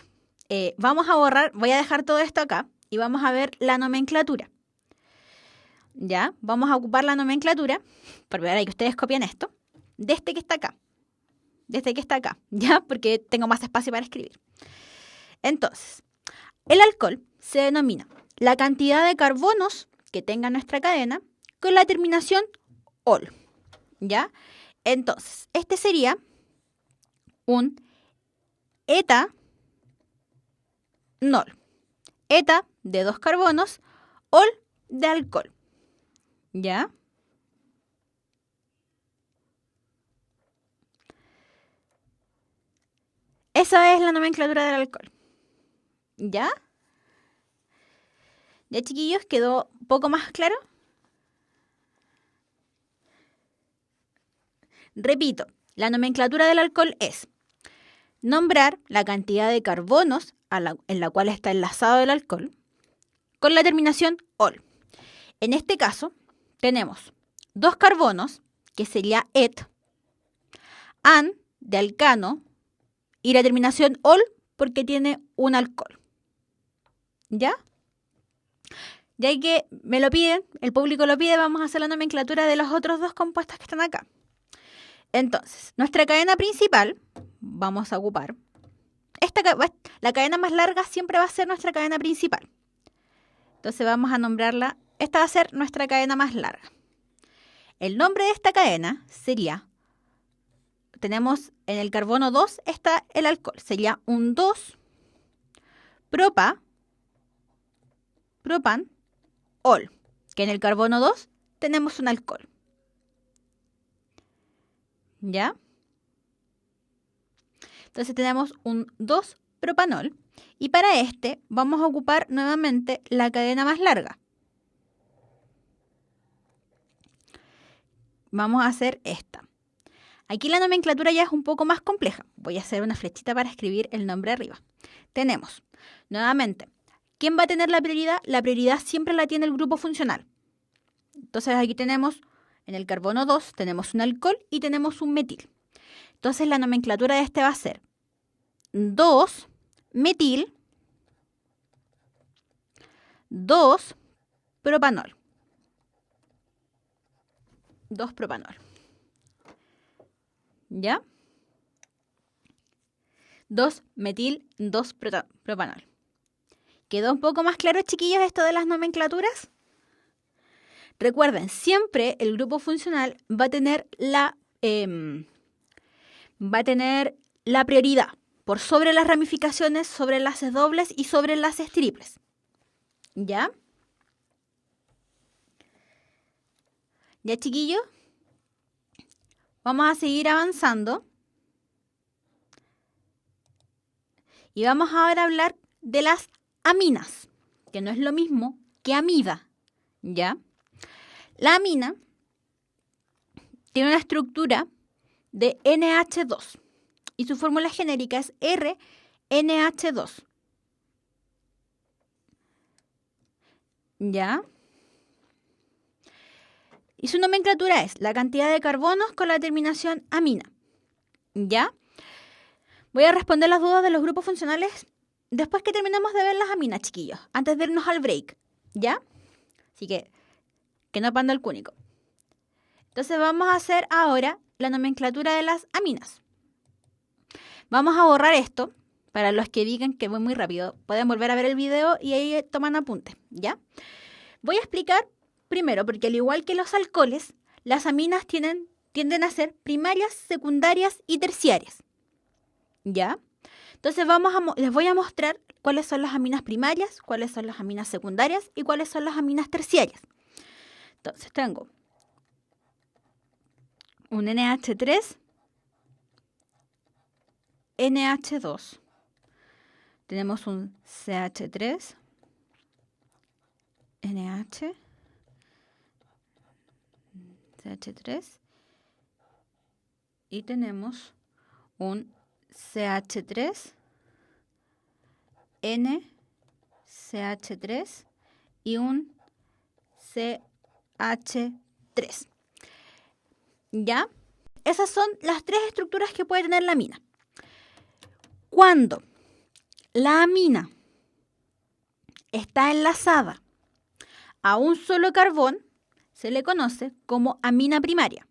vamos a borrar, voy a dejar todo esto acá y vamos a ver la nomenclatura. Ya, vamos a ocupar la nomenclatura, para que ustedes copien esto, de este que está acá. De este que está acá, ¿ya? Porque tengo más espacio para escribir. Entonces, el alcohol se denomina la cantidad de carbonos que tenga nuestra cadena con la terminación ol, ¿ya? Entonces, este sería un etanol. Eta de 2 carbonos, ol de alcohol, ¿ya? Esa es la nomenclatura del alcohol, ¿ya? ¿Ya, chiquillos? ¿Quedó un poco más claro? Repito, la nomenclatura del alcohol es nombrar la cantidad de carbonos en la cual está enlazado el alcohol con la terminación ol. En este caso, tenemos 2 carbonos, que sería et, an de alcano y la terminación ol porque tiene un alcohol. ¿Ya? Ya que me lo piden, el público lo pide, vamos a hacer la nomenclatura de los otros 2 compuestos que están acá. Entonces, nuestra cadena principal, vamos a ocupar, la cadena más larga siempre va a ser nuestra cadena principal. Entonces vamos a nombrarla, esta va a ser nuestra cadena más larga. El nombre de esta cadena sería, tenemos en el carbono 2 está el alcohol, sería un 2 propan, ol, que en el carbono 2 tenemos un alcohol. ¿Ya? Entonces tenemos un 2-propanol y para este vamos a ocupar nuevamente la cadena más larga. Vamos a hacer esta. Aquí la nomenclatura ya es un poco más compleja. Voy a hacer una flechita para escribir el nombre arriba. Tenemos, nuevamente, ¿quién va a tener la prioridad? La prioridad siempre la tiene el grupo funcional. Entonces aquí tenemos, en el carbono 2, tenemos un alcohol y tenemos un metil. Entonces la nomenclatura de este va a ser 2-metil, 2-propanol. 2-propanol. ¿Ya? 2-metil, 2-propanol. ¿Quedó un poco más claro, chiquillos, esto de las nomenclaturas? Recuerden, siempre el grupo funcional va a tener la prioridad por sobre las ramificaciones, sobre enlaces dobles y sobre enlaces triples. ¿Ya? ¿Ya, chiquillos? Vamos a seguir avanzando. Y vamos ahora a hablar de las aminas, que no es lo mismo que amida. ¿Ya? La amina tiene una estructura de NH2 y su fórmula genérica es RNH2. ¿Ya? Y su nomenclatura es la cantidad de carbonos con la terminación amina. ¿Ya? Voy a responder las dudas de los grupos funcionales después que terminemos de ver las aminas, chiquillos, antes de irnos al break. ¿Ya? Así que no panda el cúnico. Entonces vamos a hacer ahora la nomenclatura de las aminas. Vamos a borrar esto. Para los que digan que voy muy rápido, pueden volver a ver el video y ahí toman apuntes, ¿ya? Voy a explicar primero, porque al igual que los alcoholes, las aminas tienden a ser primarias, secundarias y terciarias, ¿ya? Entonces les voy a mostrar cuáles son las aminas primarias, cuáles son las aminas secundarias y cuáles son las aminas terciarias. Entonces tengo un NH3, NH2. Tenemos un CH3, NH, CH3 y tenemos un CH3, N, CH3 y un CH3. ¿Ya? Esas son las tres estructuras que puede tener la amina. Cuando la amina está enlazada a un solo carbón, se le conoce como amina primaria.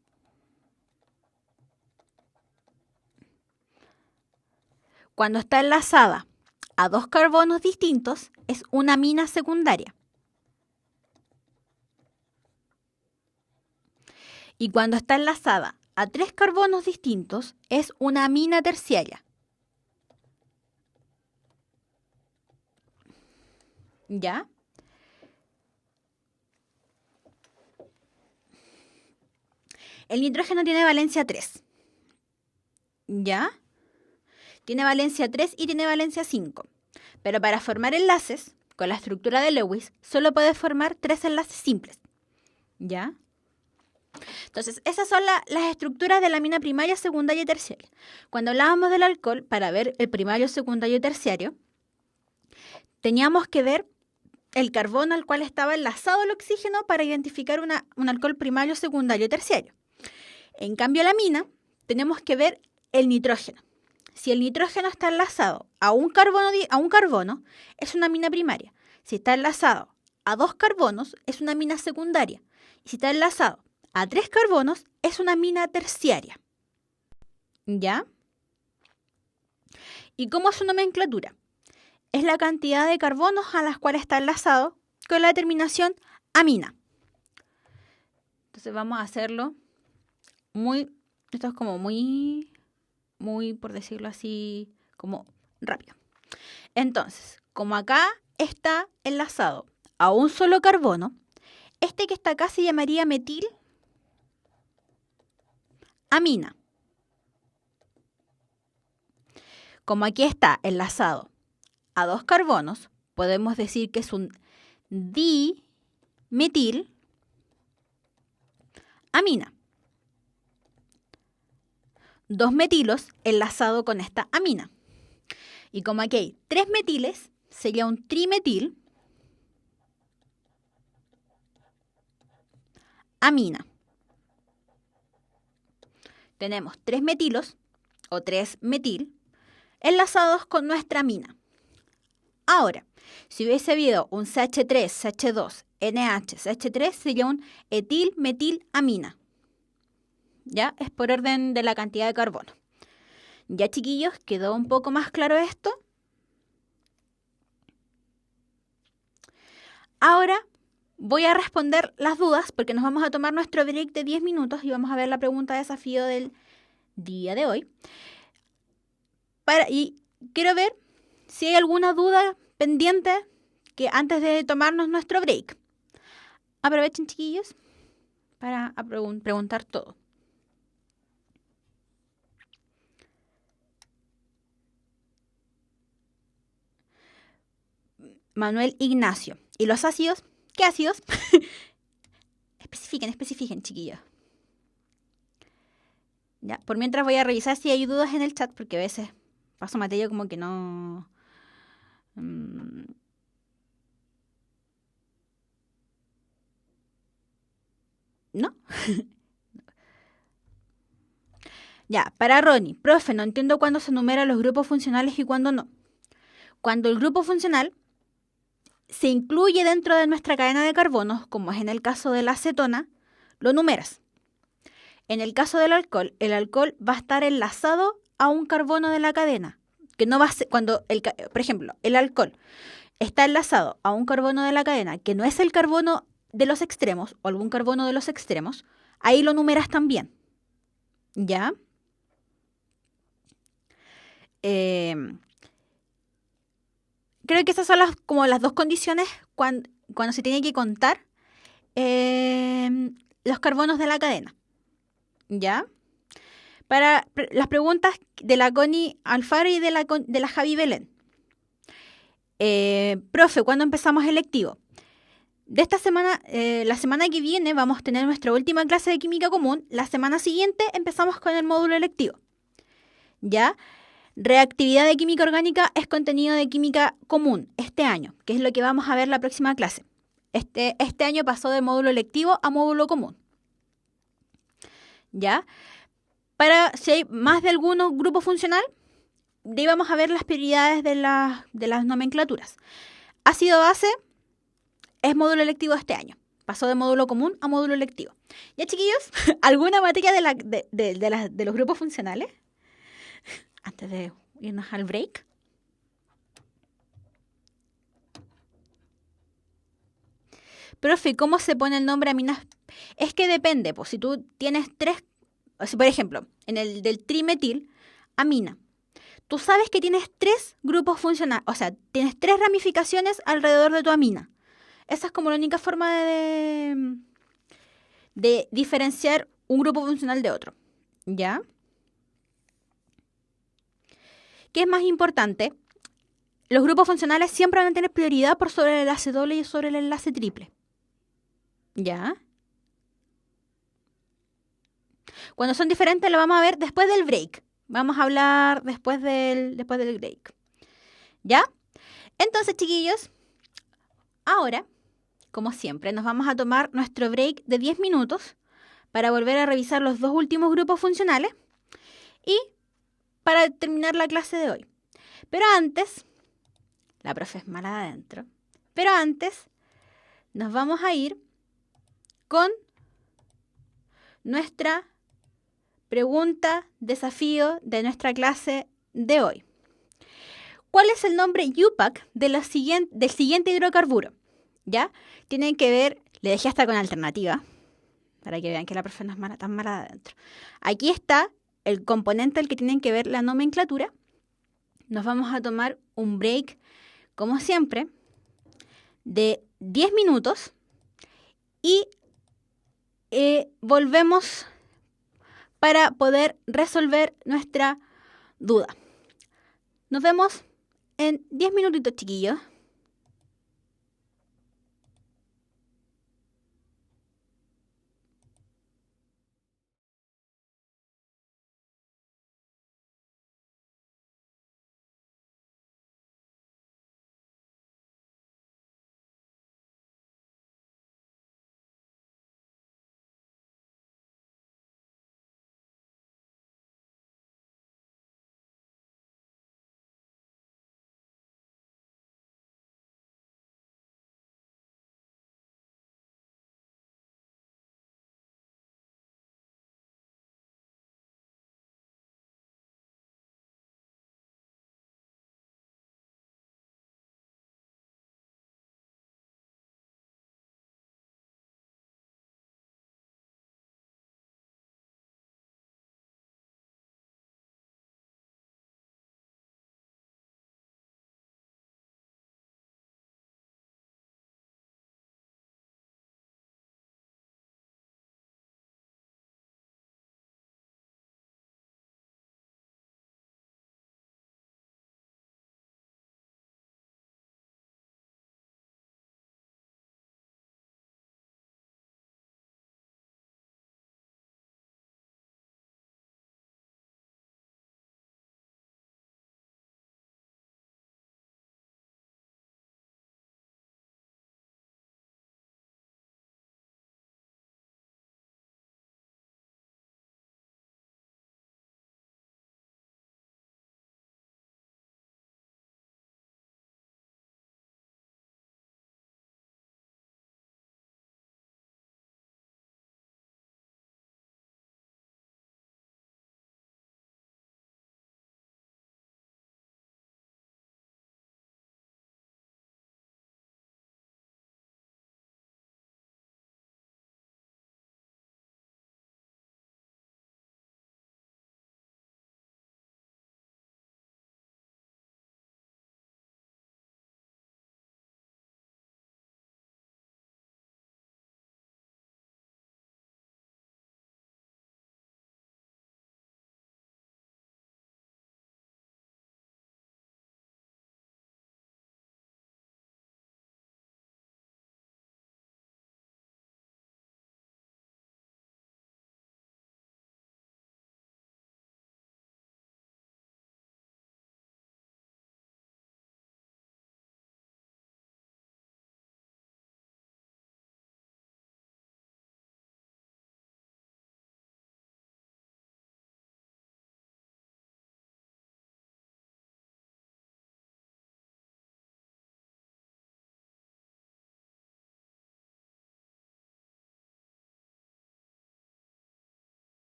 Cuando está enlazada a dos carbonos distintos, es una amina secundaria. Y cuando está enlazada a tres carbonos distintos, es una amina terciaria. ¿Ya? El nitrógeno tiene valencia 3. ¿Ya? Tiene valencia 3 y tiene valencia 5. Pero para formar enlaces, con la estructura de Lewis, solo puede formar 3 enlaces simples. ¿Ya? Entonces, esas son las estructuras de la amina primaria, secundaria y terciaria. Cuando hablábamos del alcohol, para ver el primario, secundario y terciario, teníamos que ver el carbono al cual estaba enlazado el oxígeno para identificar un alcohol primario, secundario y terciario. En cambio, la amina, tenemos que ver el nitrógeno. Si el nitrógeno está enlazado a un carbono, es una amina primaria. Si está enlazado a dos carbonos, es una amina secundaria. Y si está enlazado a tres carbonos, es una amina terciaria. ¿Ya? ¿Y cómo es su nomenclatura? Es la cantidad de carbonos a las cuales está enlazado con la terminación amina. Entonces vamos a hacerlo esto es como muy, por decirlo así, como rápido. Entonces, como acá está enlazado a un solo carbono, este que está acá se llamaría metil amina. Como aquí está enlazado a dos carbonos, podemos decir que es un dimetil amina. Dos metilos enlazado con esta amina. Y como aquí hay tres metiles, sería un trimetil amina. Tenemos tres metilos o tres metil enlazados con nuestra amina. Ahora, si hubiese habido un CH3, CH2, NH, CH3, sería un etilmetilamina. ¿Ya? Es por orden de la cantidad de carbono. ¿Ya, chiquillos? ¿Quedó un poco más claro esto? ahora voy a responder las dudas porque nos vamos a tomar nuestro break de 10 minutos y vamos a ver la pregunta de desafío del día de hoy. Y quiero ver si hay alguna duda pendiente que antes de tomarnos nuestro break. Aprovechen, chiquillos, para preguntar todo. Manuel Ignacio. ¿Y los ácidos? ¿Qué ácidos? Especifiquen, chiquillos. Ya, por mientras voy a revisar si hay dudas en el chat, porque a veces paso material como que no... ¿No? Ya, para Ronnie. Profe, no entiendo cuándo se enumeran los grupos funcionales y cuándo no. Cuando el grupo funcional se incluye dentro de nuestra cadena de carbonos, como es en el caso de la acetona, lo numeras. En el caso del alcohol, el alcohol va a estar enlazado a un carbono de la cadena. Que no va a ser, por ejemplo, el alcohol está enlazado a un carbono de la cadena que no es el carbono de los extremos o algún carbono de los extremos, ahí lo numeras también. ¿Ya? Creo que esas son como las dos condiciones cuando se tiene que contar los carbonos de la cadena. ¿Ya? Para las preguntas de la Connie Alfaro y de la Javi Belén. Profe, ¿cuándo empezamos el lectivo? De esta semana, la semana que viene vamos a tener nuestra última clase de química común. La semana siguiente empezamos con el módulo electivo. ¿Ya? Reactividad de química orgánica es contenido de química común este año, que es lo que vamos a ver la próxima clase. Este año pasó de módulo electivo a módulo común. ¿Ya? Para si hay más de alguno grupo funcional, de ahí vamos a ver las prioridades de las nomenclaturas. Ácido base es módulo electivo este año. Pasó de módulo común a módulo electivo. ¿Ya, chiquillos? ¿Alguna materia de los grupos funcionales? Antes de irnos al break. Profe, ¿cómo se pone el nombre aminas? Es que depende, pues si tú tienes tres, o sea, por ejemplo, en el del trimetil, amina. Tú sabes que tienes tres grupos funcionales, o sea, tienes tres ramificaciones alrededor de tu amina. Esa es como la única forma de diferenciar un grupo funcional de otro. ¿Ya? ¿Qué es más importante? Los grupos funcionales siempre van a tener prioridad por sobre el enlace doble y sobre el enlace triple. ¿Ya? Cuando son diferentes lo vamos a ver después del break. Vamos a hablar después del break. ¿Ya? Entonces, chiquillos, ahora, como siempre, nos vamos a tomar nuestro break de 10 minutos para volver a revisar los dos últimos grupos funcionales y para terminar la clase de hoy. Pero antes, la profe es mala adentro, pero antes nos vamos a ir con nuestra pregunta, desafío de nuestra clase de hoy. ¿Cuál es el nombre UPAC del siguiente hidrocarburo? ¿Ya? Tienen que ver, le dejé hasta con alternativa, para que vean que la profe no es tan mala adentro. Aquí está el componente al que tienen que ver la nomenclatura. Nos vamos a tomar un break, como siempre, de 10 minutos y volvemos para poder resolver nuestra duda. Nos vemos en 10 minutitos, chiquillos.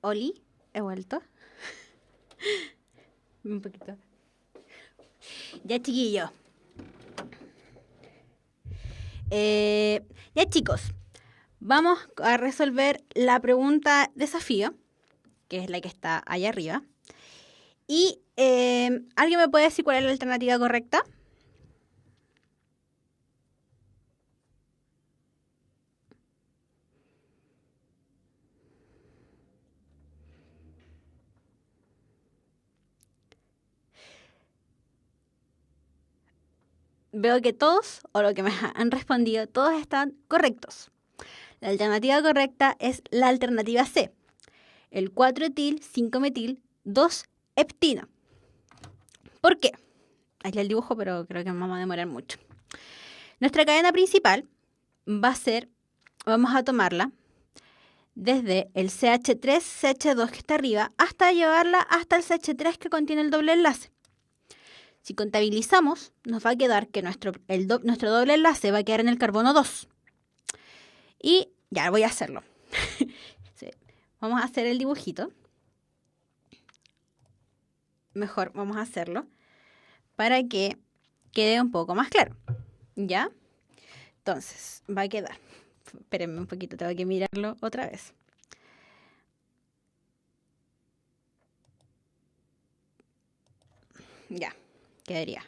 Oli, he vuelto. Un poquito. Ya, chiquillo. Ya, chicos. Vamos a resolver la pregunta desafío, que es la que está allá arriba. Y ¿alguien me puede decir cuál es la alternativa correcta? Veo que todos, o lo que me han respondido, todos están correctos. La alternativa correcta es la alternativa C. El 4-etil, 5-metil, 2-heptino. ¿Por qué? Ahí está el dibujo, pero creo que me vamos a demorar mucho. Nuestra cadena principal va a ser, vamos a tomarla desde el CH3, CH2 que está arriba, hasta llevarla hasta el CH3 que contiene el doble enlace. Si contabilizamos, nos va a quedar que nuestro doble enlace va a quedar en el carbono 2. Y ya voy a hacerlo. Sí. Vamos a hacer el dibujito. Mejor vamos a hacerlo para que quede un poco más claro. ¿Ya? Entonces, va a quedar. Espérenme un poquito, tengo que mirarlo otra vez. Ya, quedaría.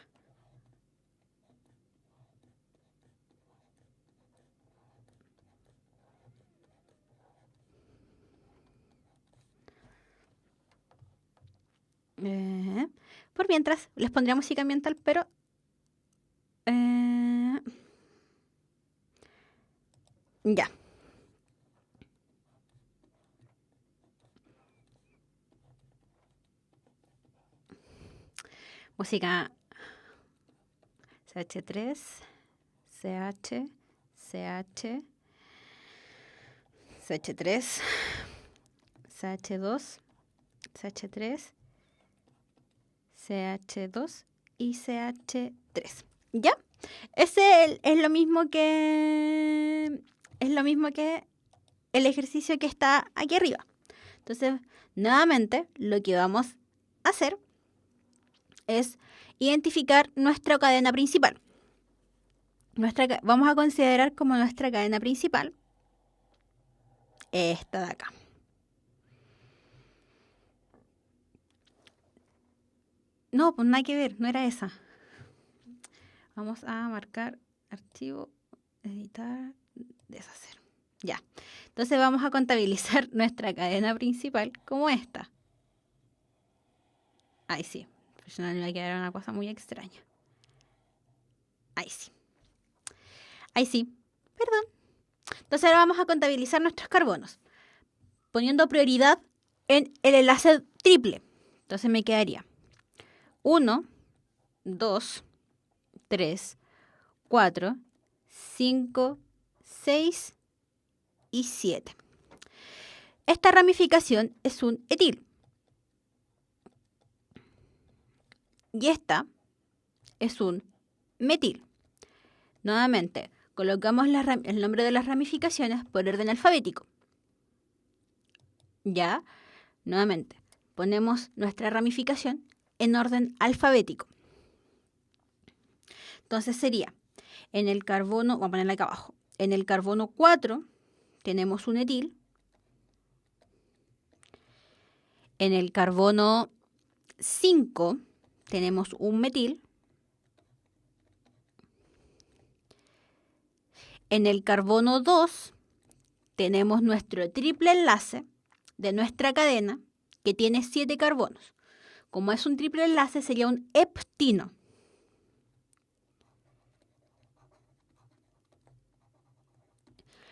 Por mientras, les pondría música ambiental, pero... ya. Música CH3, CH, CH, CH3, CH2, CH3, CH2 y CH3. ¿Ya? Ese es lo mismo que... Es lo mismo que el ejercicio que está aquí arriba. Entonces, nuevamente, lo que vamos a hacer es identificar nuestra cadena principal. Vamos a considerar como nuestra cadena principal esta de acá. No, pues nada que ver, no era esa. Vamos a marcar archivo, editar, deshacer. Ya. Entonces vamos a contabilizar nuestra cadena principal como esta. Ahí sí. Pues no le va a quedar una cosa muy extraña. Ahí sí. Ahí sí. Perdón. Entonces ahora vamos a contabilizar nuestros carbonos, poniendo prioridad en el enlace triple. Entonces me quedaría 1, 2, 3, 4, 5, 6 y 7. Esta ramificación es un etil. Y esta es un metil. Nuevamente, colocamos el nombre de las ramificaciones por orden alfabético. Ya, nuevamente, ponemos nuestra ramificación en orden alfabético. Entonces sería, en el carbono, vamos a ponerla acá abajo, en el carbono 4 tenemos un etil. En el carbono 5 tenemos un metil. En el carbono 2 tenemos nuestro triple enlace de nuestra cadena que tiene 7 carbonos. Como es un triple enlace, sería un heptino.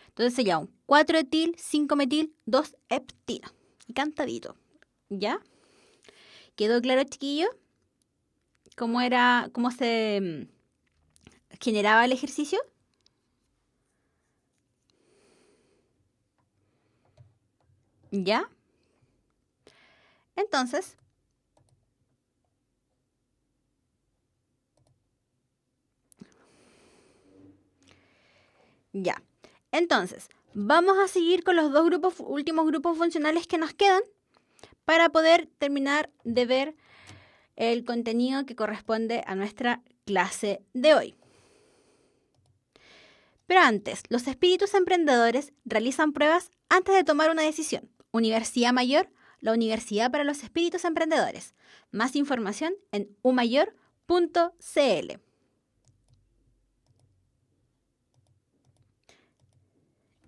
Entonces sería un 4-etil, 5-metil, 2-heptino. Y cantadito. ¿Ya? ¿Quedó claro, chiquillo? ¿Cómo se generaba el ejercicio? ¿Ya? Entonces, ya. Entonces, Vamos a seguir con los dos últimos grupos funcionales que nos quedan para poder terminar de ver el contenido que corresponde a nuestra clase de hoy. Pero antes, los espíritus emprendedores realizan pruebas antes de tomar una decisión. Universidad Mayor, la Universidad para los Espíritus Emprendedores. Más información en umayor.cl.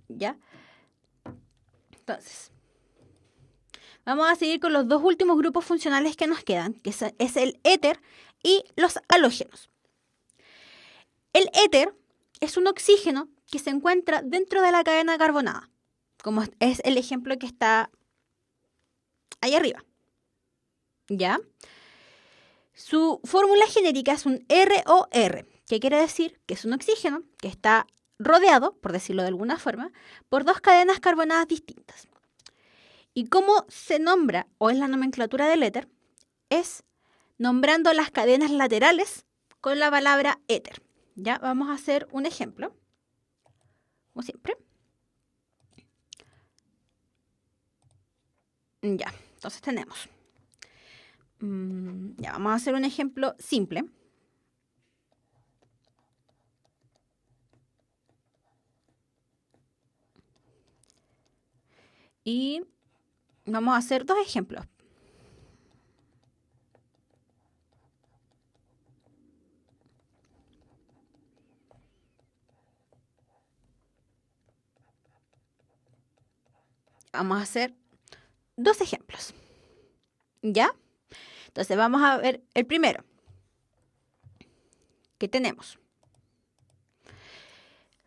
¿Ya? Entonces, vamos a seguir con los dos últimos grupos funcionales que nos quedan, que es el éter y los halógenos. El éter es un oxígeno que se encuentra dentro de la cadena carbonada, como es el ejemplo que está ahí arriba. ¿Ya? Su fórmula genérica es un ROR, que quiere decir que es un oxígeno que está rodeado, por decirlo de alguna forma, por dos cadenas carbonadas distintas. ¿Y cómo se nombra o es la nomenclatura del éter? Es nombrando las cadenas laterales con la palabra éter. Ya, vamos a hacer un ejemplo, como siempre. Ya, entonces tenemos. Ya, vamos a hacer un ejemplo simple. Y vamos a hacer dos ejemplos. Vamos a hacer dos ejemplos. ¿Ya? Entonces vamos a ver el primero. ¿Qué tenemos?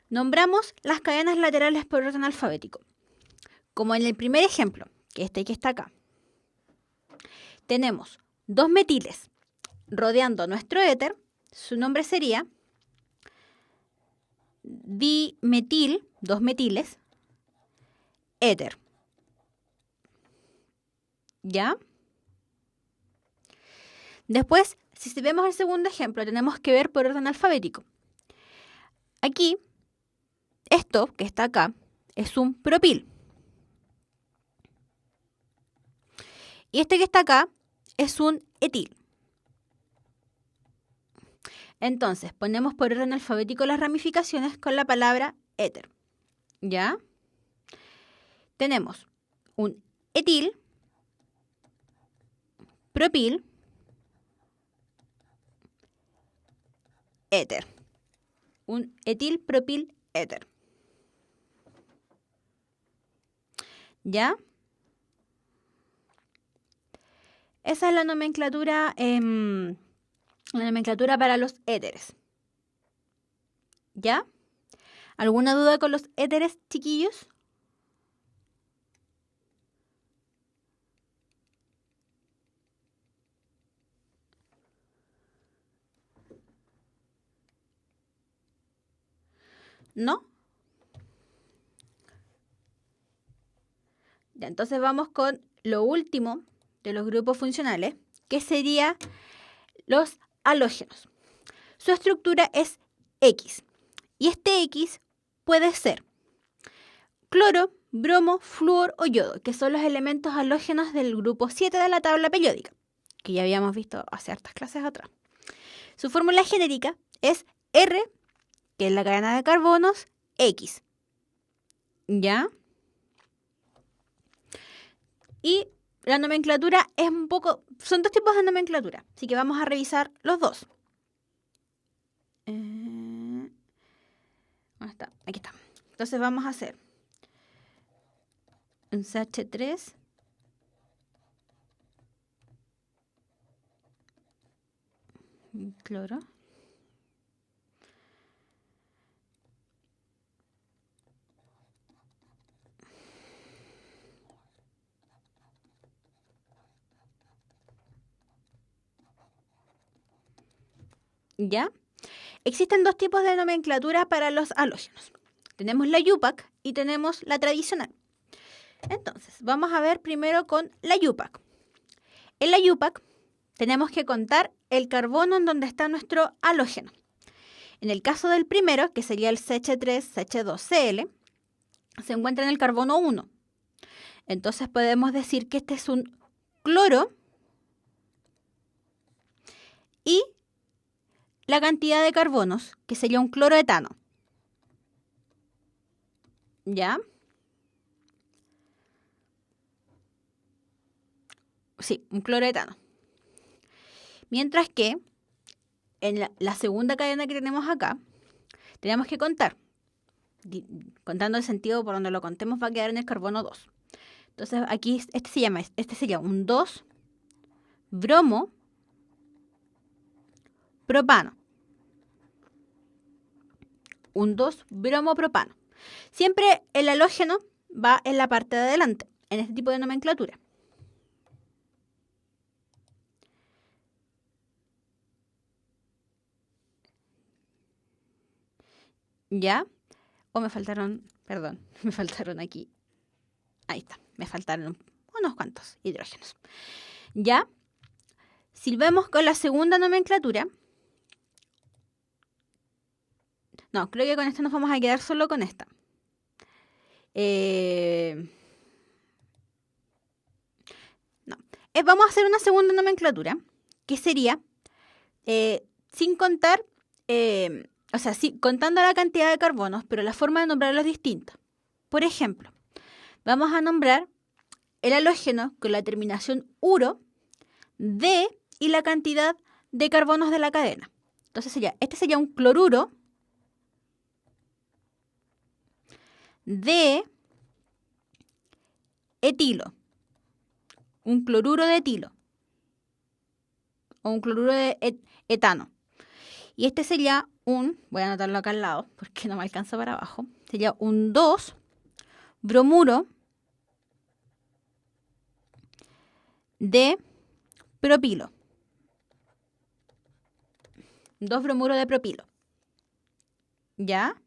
Nombramos las cadenas laterales por orden alfabético. Como en el primer ejemplo, que está acá. Tenemos dos metiles rodeando nuestro éter. Su nombre sería dimetil, dos metiles, éter. ¿Ya? Después, si vemos el segundo ejemplo, tenemos que ver por orden alfabético. Aquí, esto que está acá, es un propil. Y este que está acá es un etil. Entonces, ponemos por orden alfabético las ramificaciones con la palabra éter. ¿Ya? Tenemos un etil, propil, éter. Un etil, propil, éter. ¿Ya? Esa es la nomenclatura para los éteres. ¿Ya? ¿Alguna duda con los éteres, chiquillos? ¿No? Ya, entonces vamos con lo último de los grupos funcionales, que sería los halógenos. Su estructura es X. Y este X puede ser cloro, bromo, flúor o yodo, que son los elementos halógenos del grupo 7 de la tabla periódica, que ya habíamos visto hace hartas clases atrás. Su fórmula genérica es R, que es la cadena de carbonos, X. ¿Ya? Y la nomenclatura es son dos tipos de nomenclatura, así que vamos a revisar los dos. ¿Dónde está? Aquí está. Entonces vamos a hacer un CH3 cloro. ¿Ya? Existen dos tipos de nomenclatura para los halógenos. Tenemos la UPAC y tenemos la tradicional. Entonces, vamos a ver primero con la UPAC. En la UPAC tenemos que contar el carbono en donde está nuestro halógeno. En el caso del primero, que sería el CH3, CH2Cl, se encuentra en el carbono 1. Entonces podemos decir que este es un cloro y la cantidad de carbonos, que sería un cloroetano. ¿Ya? Sí, un cloroetano. Mientras que en la segunda cadena que tenemos acá, tenemos que contar. Contando el sentido por donde lo contemos va a quedar en el carbono 2. Entonces aquí este sería un 2 bromo propano. Un 2 bromo propano. Siempre el halógeno va en la parte de adelante, en este tipo de nomenclatura. ¿Ya? O me faltaron, perdón, me faltaron aquí. Ahí está, me faltaron unos cuantos hidrógenos. ¿Ya? Si vemos con la segunda nomenclatura, no, creo que con esta nos vamos a quedar solo con esta. No. Vamos a hacer una segunda nomenclatura, que sería, sin contar, o sea, sí, contando la cantidad de carbonos, pero la forma de nombrarlos es distinta. Por ejemplo, vamos a nombrar el halógeno con la terminación uro de y la cantidad de carbonos de la cadena. Entonces este sería un cloruro de etilo. Un cloruro de etilo. O un cloruro de etano. Y este sería voy a anotarlo acá al lado porque no me alcanza para abajo. Sería un 2 bromuro de propilo. 2 bromuro de propilo. ¿Ya?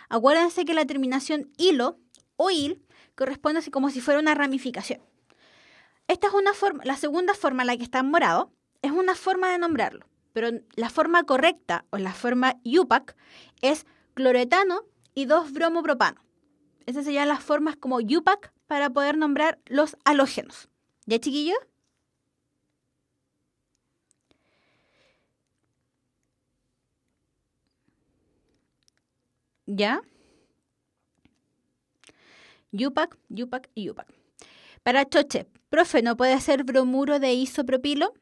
Acuérdense que la terminación hilo o il corresponde así como si fuera una ramificación. Esta es una forma, la segunda forma, la que está en morado, es una forma de nombrarlo. Pero la forma correcta o la forma IUPAC es cloroetano y 2-bromopropano. Esas serían las formas como IUPAC para poder nombrar los halógenos. ¿Ya, chiquillos? ¿Ya? IUPAC, IUPAC y IUPAC. Para Choche, profe, ¿no puede ser bromuro de isopropilo?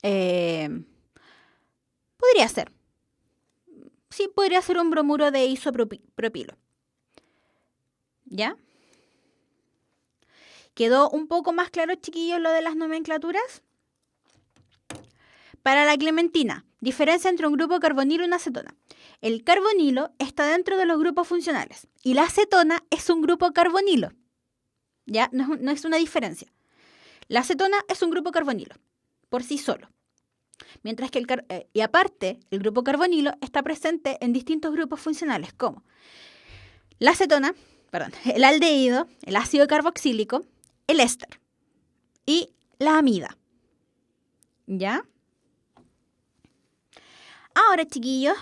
Podría ser. Sí, podría ser un bromuro de isopropilo. ¿Ya? ¿Quedó un poco más claro, chiquillos, lo de las nomenclaturas? Para la clementina, diferencia entre un grupo carbonilo y una acetona. El carbonilo está dentro de los grupos funcionales y la acetona es un grupo carbonilo. ¿Ya? No es una diferencia. La acetona es un grupo carbonilo, por sí solo. Mientras que y aparte, el grupo carbonilo está presente en distintos grupos funcionales, como la acetona, el aldehído, el ácido carboxílico, el éster y la amida. ¿Ya? Ahora, chiquillos,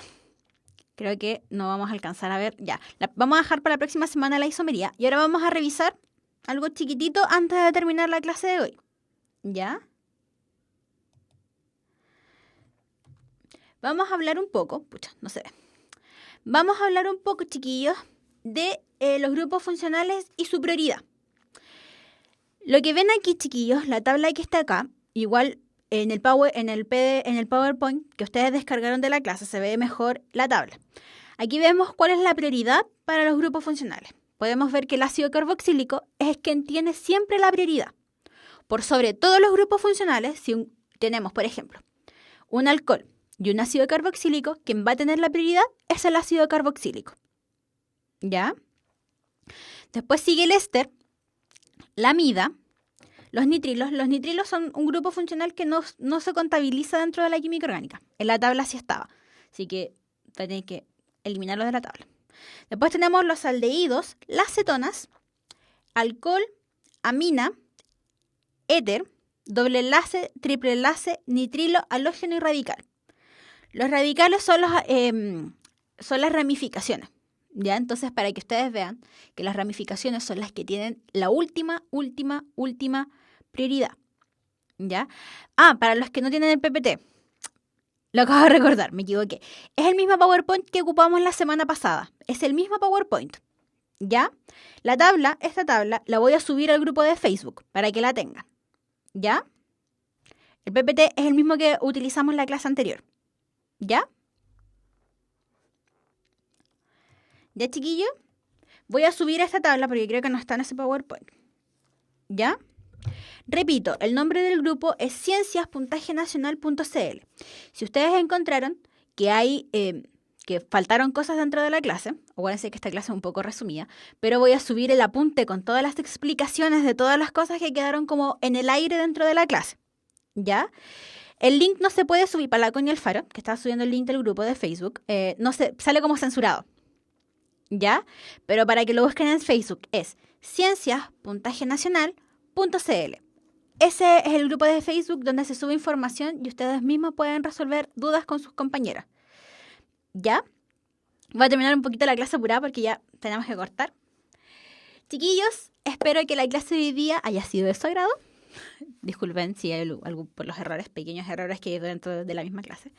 creo que no vamos a alcanzar a ver. Ya, vamos a dejar para la próxima semana la isomería. Y ahora vamos a revisar algo chiquitito antes de terminar la clase de hoy. ¿Ya? Vamos a hablar un poco, no se ve. Vamos a hablar un poco, chiquillos, de los grupos funcionales y su prioridad. Lo que ven aquí, chiquillos, la tabla que está acá, igual en el PowerPoint que ustedes descargaron de la clase se ve mejor la tabla. Aquí vemos cuál es la prioridad para los grupos funcionales. Podemos ver que el ácido carboxílico es quien tiene siempre la prioridad. Por sobre todos los grupos funcionales, si tenemos, por ejemplo, un alcohol y un ácido carboxílico, quien va a tener la prioridad es el ácido carboxílico. ¿Ya? Después sigue el éster, la amida, los nitrilos. Los nitrilos son un grupo funcional que no se contabiliza dentro de la química orgánica. En la tabla sí estaba, así que tenéis que eliminarlo de la tabla. Después tenemos los aldehídos, las cetonas, alcohol, amina, éter, doble enlace, triple enlace, nitrilo, halógeno y radical. Los radicales son las ramificaciones, ¿Ya? Entonces, para que ustedes vean que las ramificaciones son las que tienen la última prioridad. ¿Ya? Para los que no tienen el PPT, lo acabo de recordar, me equivoqué. Es el mismo PowerPoint que ocupamos la semana pasada. Es el mismo PowerPoint. ¿Ya? Esta tabla, la voy a subir al grupo de Facebook para que la tengan. ¿Ya? El PPT es el mismo que utilizamos en la clase anterior. ¿Ya? ¿Ya, chiquillos? Voy a subir esta tabla porque creo que no está en ese PowerPoint. ¿Ya? Repito, el nombre del grupo es ciencias.puntajenacional.cl. Si ustedes encontraron que hay que faltaron cosas dentro de la clase, acuérdense que esta clase es un poco resumida, pero voy a subir el apunte con todas las explicaciones de todas las cosas que quedaron como en el aire dentro de la clase. ¿Ya? El link no se puede subir para la Connie Alfaro, que estaba subiendo el link del grupo de Facebook. No se, sale como censurado. ¿Ya? Pero para que lo busquen en Facebook es ciencias.puntajenacional.cl. Ese es el grupo de Facebook donde se sube información y ustedes mismos pueden resolver dudas con sus compañeras. ¿Ya? Voy a terminar un poquito la clase apurada porque ya tenemos que cortar. Chiquillos, espero que la clase de hoy día haya sido de su agrado. Disculpen si hay algún por los errores, pequeños errores que hay dentro de la misma clase.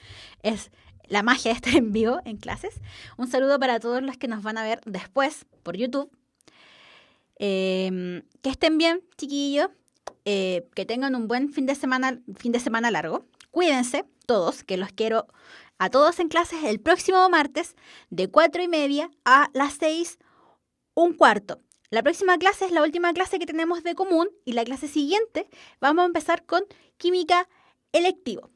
Es la magia de estar en vivo en clases. Un saludo para todos los que nos van a ver después por YouTube. Que estén bien, chiquillos. Que tengan un buen fin de semana largo. Cuídense todos, que los quiero a todos en clases el próximo martes de 4:30 a las 6:15. La próxima clase es la última clase que tenemos de común y la clase siguiente vamos a empezar con química electivo.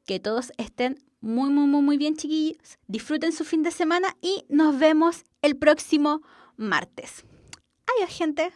Que todos estén muy bien, chiquillos. Disfruten su fin de semana y nos vemos el próximo martes. Adiós, gente.